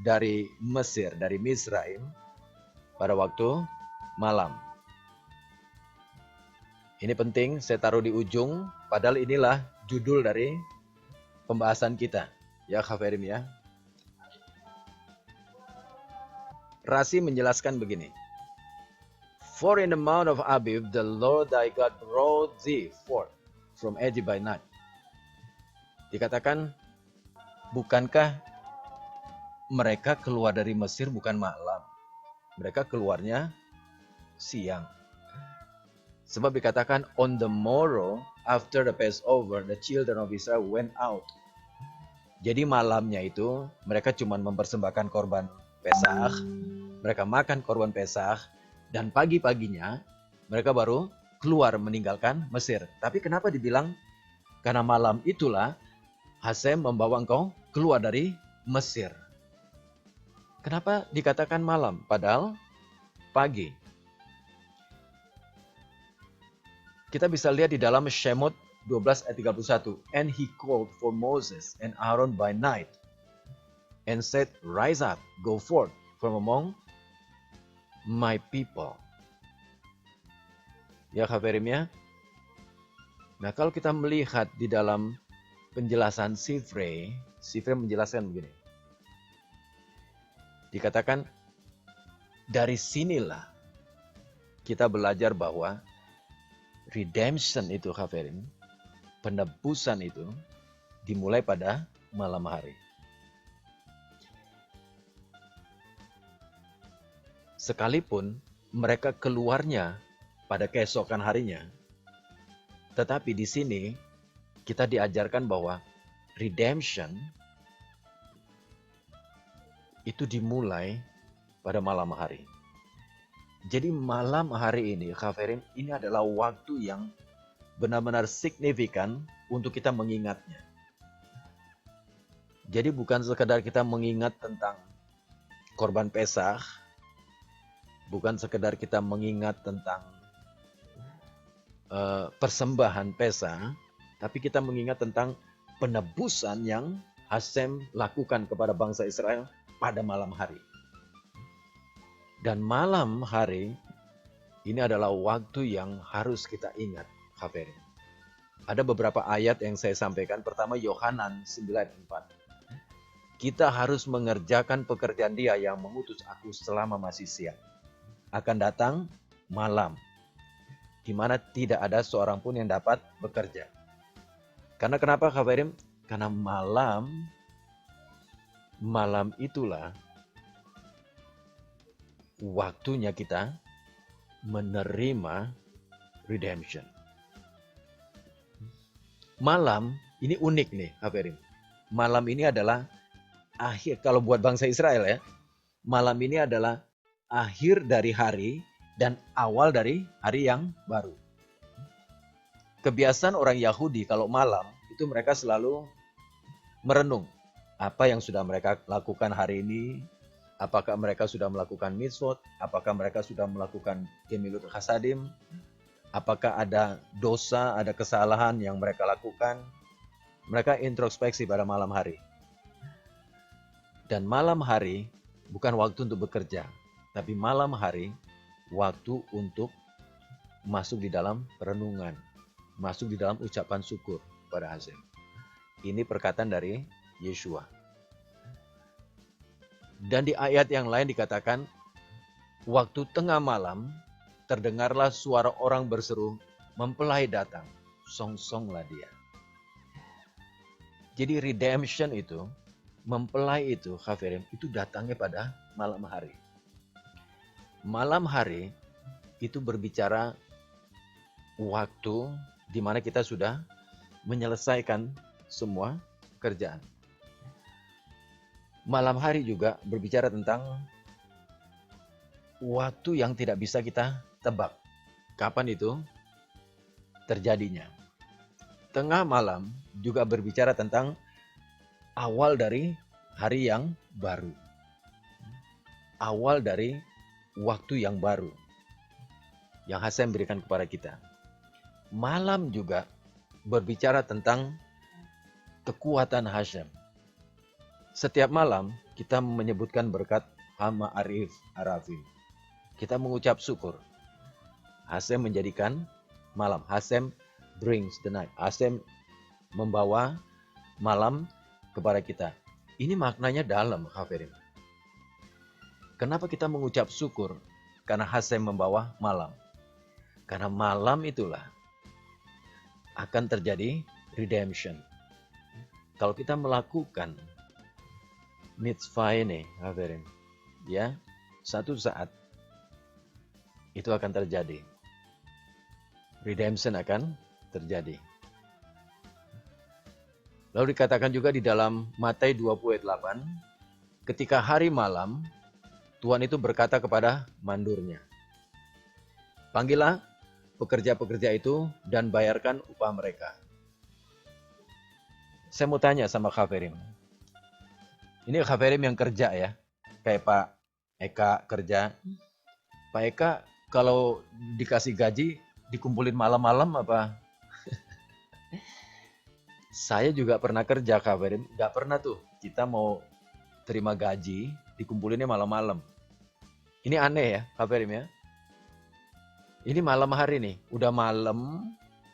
S1: dari Mesir, dari Misraim pada waktu malam. Ini penting, saya taruh di ujung, padahal inilah judul dari pembahasan kita. Ya, Khaverim ya. Rasi menjelaskan begini. For in the month of Abib, the Lord thy God brought thee forth from Egypt by night. Dikatakan, bukankah mereka keluar dari Mesir bukan malam? Mereka keluarnya siang. Sebab dikatakan, on the morrow after the Passover, the children of Israel went out. Jadi malamnya itu, mereka cuma mempersembahkan korban Pesach. Mereka makan korban Pesach. Dan pagi-paginya mereka baru keluar meninggalkan Mesir. Tapi kenapa dibilang? Karena malam itulah Hasem membawa engkau keluar dari Mesir. Kenapa dikatakan malam? Padahal pagi. Kita bisa lihat di dalam Shemot 12 ayat 31. And he called for Moses and Aaron by night and said, rise up, go forth from among my people. Ya Khaverim ya. Nah kalau kita melihat di dalam penjelasan Sifrei menjelaskan begini. Dikatakan dari sinilah kita belajar bahwa redemption itu Khaverim, penebusan itu dimulai pada malam hari. Sekalipun mereka keluarnya pada keesokan harinya, tetapi di sini kita diajarkan bahwa redemption itu dimulai pada malam hari. Jadi malam hari ini, Khaverim, ini adalah waktu yang benar-benar signifikan untuk kita mengingatnya. Jadi bukan sekadar kita mengingat tentang korban Pesach, bukan sekedar kita mengingat tentang persembahan Pesach, tapi kita mengingat tentang penebusan yang Hasem lakukan kepada bangsa Israel pada malam hari. Dan malam hari ini adalah waktu yang harus kita ingat, Khaverim. Ada beberapa ayat yang saya sampaikan. Pertama, Yohanan 9:4. Kita harus mengerjakan pekerjaan Dia yang mengutus aku selama masih siang. Akan datang malam, di mana tidak ada seorang pun yang dapat bekerja. Karena kenapa Khaverim? Karena malam itulah waktunya kita menerima redemption. Malam ini unik nih Khaverim. Malam ini adalah akhir, kalau buat bangsa Israel ya, malam ini adalah akhir dari hari dan awal dari hari yang baru. Kebiasaan orang Yahudi kalau malam itu mereka selalu merenung apa yang sudah mereka lakukan hari ini, Apakah mereka sudah melakukan mitzvot? Apakah mereka sudah melakukan gemilut hasadim? Apakah ada dosa, ada kesalahan yang mereka lakukan? Mereka introspeksi pada malam hari. Dan malam hari bukan waktu untuk bekerja, tapi malam hari waktu untuk masuk di dalam renungan, masuk di dalam ucapan syukur pada Hashem. Ini perkataan dari Yeshua. Dan di ayat yang lain dikatakan, waktu tengah malam terdengarlah suara orang berseru, mempelai datang, song-songlah dia. Jadi redemption itu, mempelai itu, Hafirim, itu datangnya pada malam hari. Malam hari itu berbicara waktu di mana kita sudah menyelesaikan semua kerjaan. Malam hari juga berbicara tentang waktu yang tidak bisa kita tebak. Kapan itu terjadinya? Tengah malam juga berbicara tentang awal dari hari yang baru. Awal dari waktu yang baru yang Hashem berikan kepada kita. Malam juga berbicara tentang kekuatan Hashem. Setiap malam kita menyebutkan berkat Hama Arif Arafim. Kita mengucap syukur. Hashem menjadikan malam. Hashem brings the night. Hashem membawa malam kepada kita. Ini maknanya dalam, Hafirim. Kenapa kita mengucap syukur? Karena Hashem membawa malam. Karena malam itulah akan terjadi redemption. Kalau kita melakukan mitzvah ini, Hafirim, ya, satu saat itu akan terjadi. Redemption akan terjadi. Lalu dikatakan juga di dalam Matius 20 ayat 8, ketika hari malam, Tuhan itu berkata kepada mandurnya, panggillah pekerja-pekerja itu dan bayarkan upah mereka. Saya mau tanya sama Hafirim. Ini Hafirim yang kerja ya, kayak Pak Eka kerja. Pak Eka kalau dikasih gaji dikumpulin malam-malam apa? Saya juga pernah kerja, Hafirim. Gak pernah tuh kita mau terima gaji dikumpulinnya malam-malam. Ini aneh ya, Hafirim ya. Ini malam hari nih, udah malam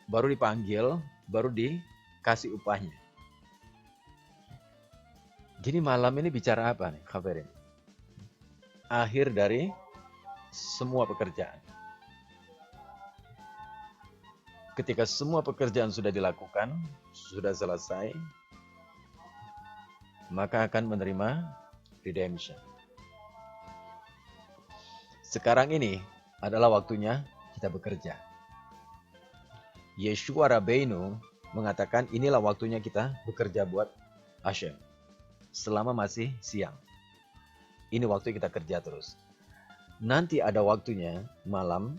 S1: baru dipanggil, baru dikasih upahnya. Jadi malam ini bicara apa nih, Hafirim? Akhir dari semua pekerjaan. Ketika semua pekerjaan sudah dilakukan, sudah selesai, maka akan menerima redemption. Sekarang ini adalah waktunya kita bekerja. Yeshua Rabbeinu mengatakan inilah waktunya kita bekerja buat Hashem. Selama masih siang. Ini waktu kita kerja terus. Nanti ada waktunya malam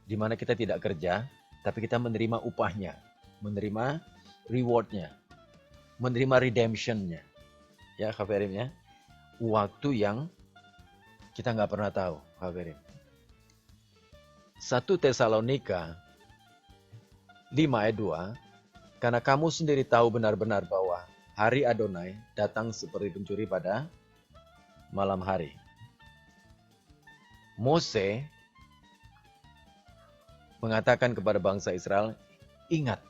S1: di mana kita tidak kerja, tapi kita menerima upahnya, menerima rewardnya, menerima redemptionnya. Ya, Hafirim ya. Waktu yang kita nggak pernah tahu, Hafirim. 1 Tesalonika 5 ayat 2, karena kamu sendiri tahu benar-benar bahwa hari Adonai datang seperti pencuri pada malam hari. Mose mengatakan kepada bangsa Israel, ingat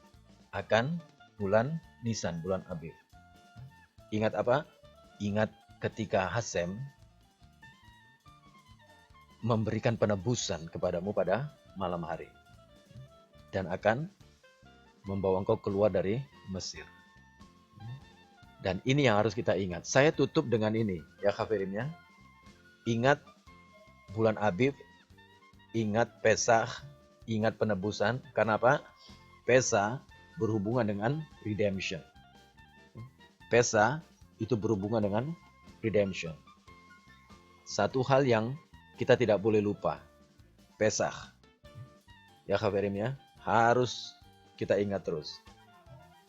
S1: akan bulan Nisan, bulan Abib. Ingat apa? Ingat ketika Hashem memberikan penebusan kepadamu pada malam hari. Dan akan membawa engkau keluar dari Mesir. Dan ini yang harus kita ingat. Saya tutup dengan ini, ya Hafirim ya. Ingat bulan Abib, ingat Pesach, ingat penebusan. Karena apa? Pesach berhubungan dengan redemption. Pesach itu berhubungan dengan redemption. Satu hal yang kita tidak boleh lupa. Pesach. Ya Hafirim ya. Harus kita ingat terus.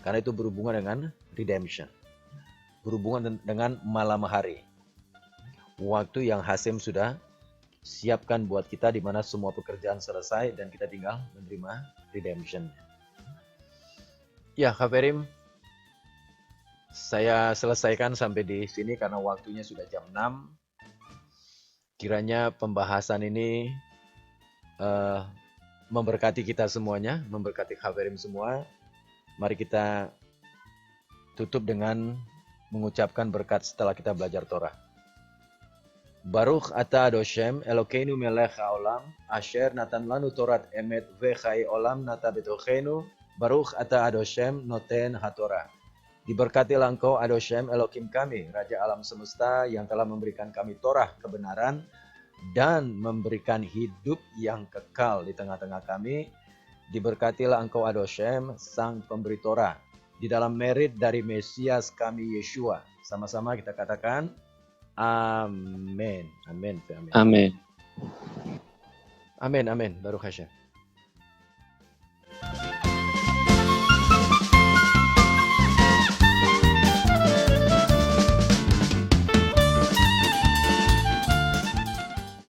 S1: Karena itu berhubungan dengan redemption. Berhubungan dengan malam hari. waktu yang Hasem sudah siapkan buat kita, di mana semua pekerjaan selesai dan kita tinggal menerima redemption. Ya, Haverim, saya selesaikan sampai di sini karena waktunya sudah jam 6. Kiranya pembahasan ini memberkati kita semuanya, memberkati Haverim semua. Mari kita tutup dengan mengucapkan berkat setelah kita belajar Torah. Baruch ata Adoshem Elokeinu melech haolam asher natan lanu torat emet vechai olam nata betochenu. Baruch ata Adoshem noten hatorah. Diberkatilah engkau Adoshem Elokim kami, Raja alam semesta yang telah memberikan kami Torah kebenaran dan memberikan hidup yang kekal di tengah-tengah kami. Diberkatilah engkau Adoshem, sang pemberi Torah, di dalam merit dari Mesias kami Yeshua. Sama-sama kita katakan amin. Amin.
S2: Amin.
S1: Amin. Amin. Baruch Hashem.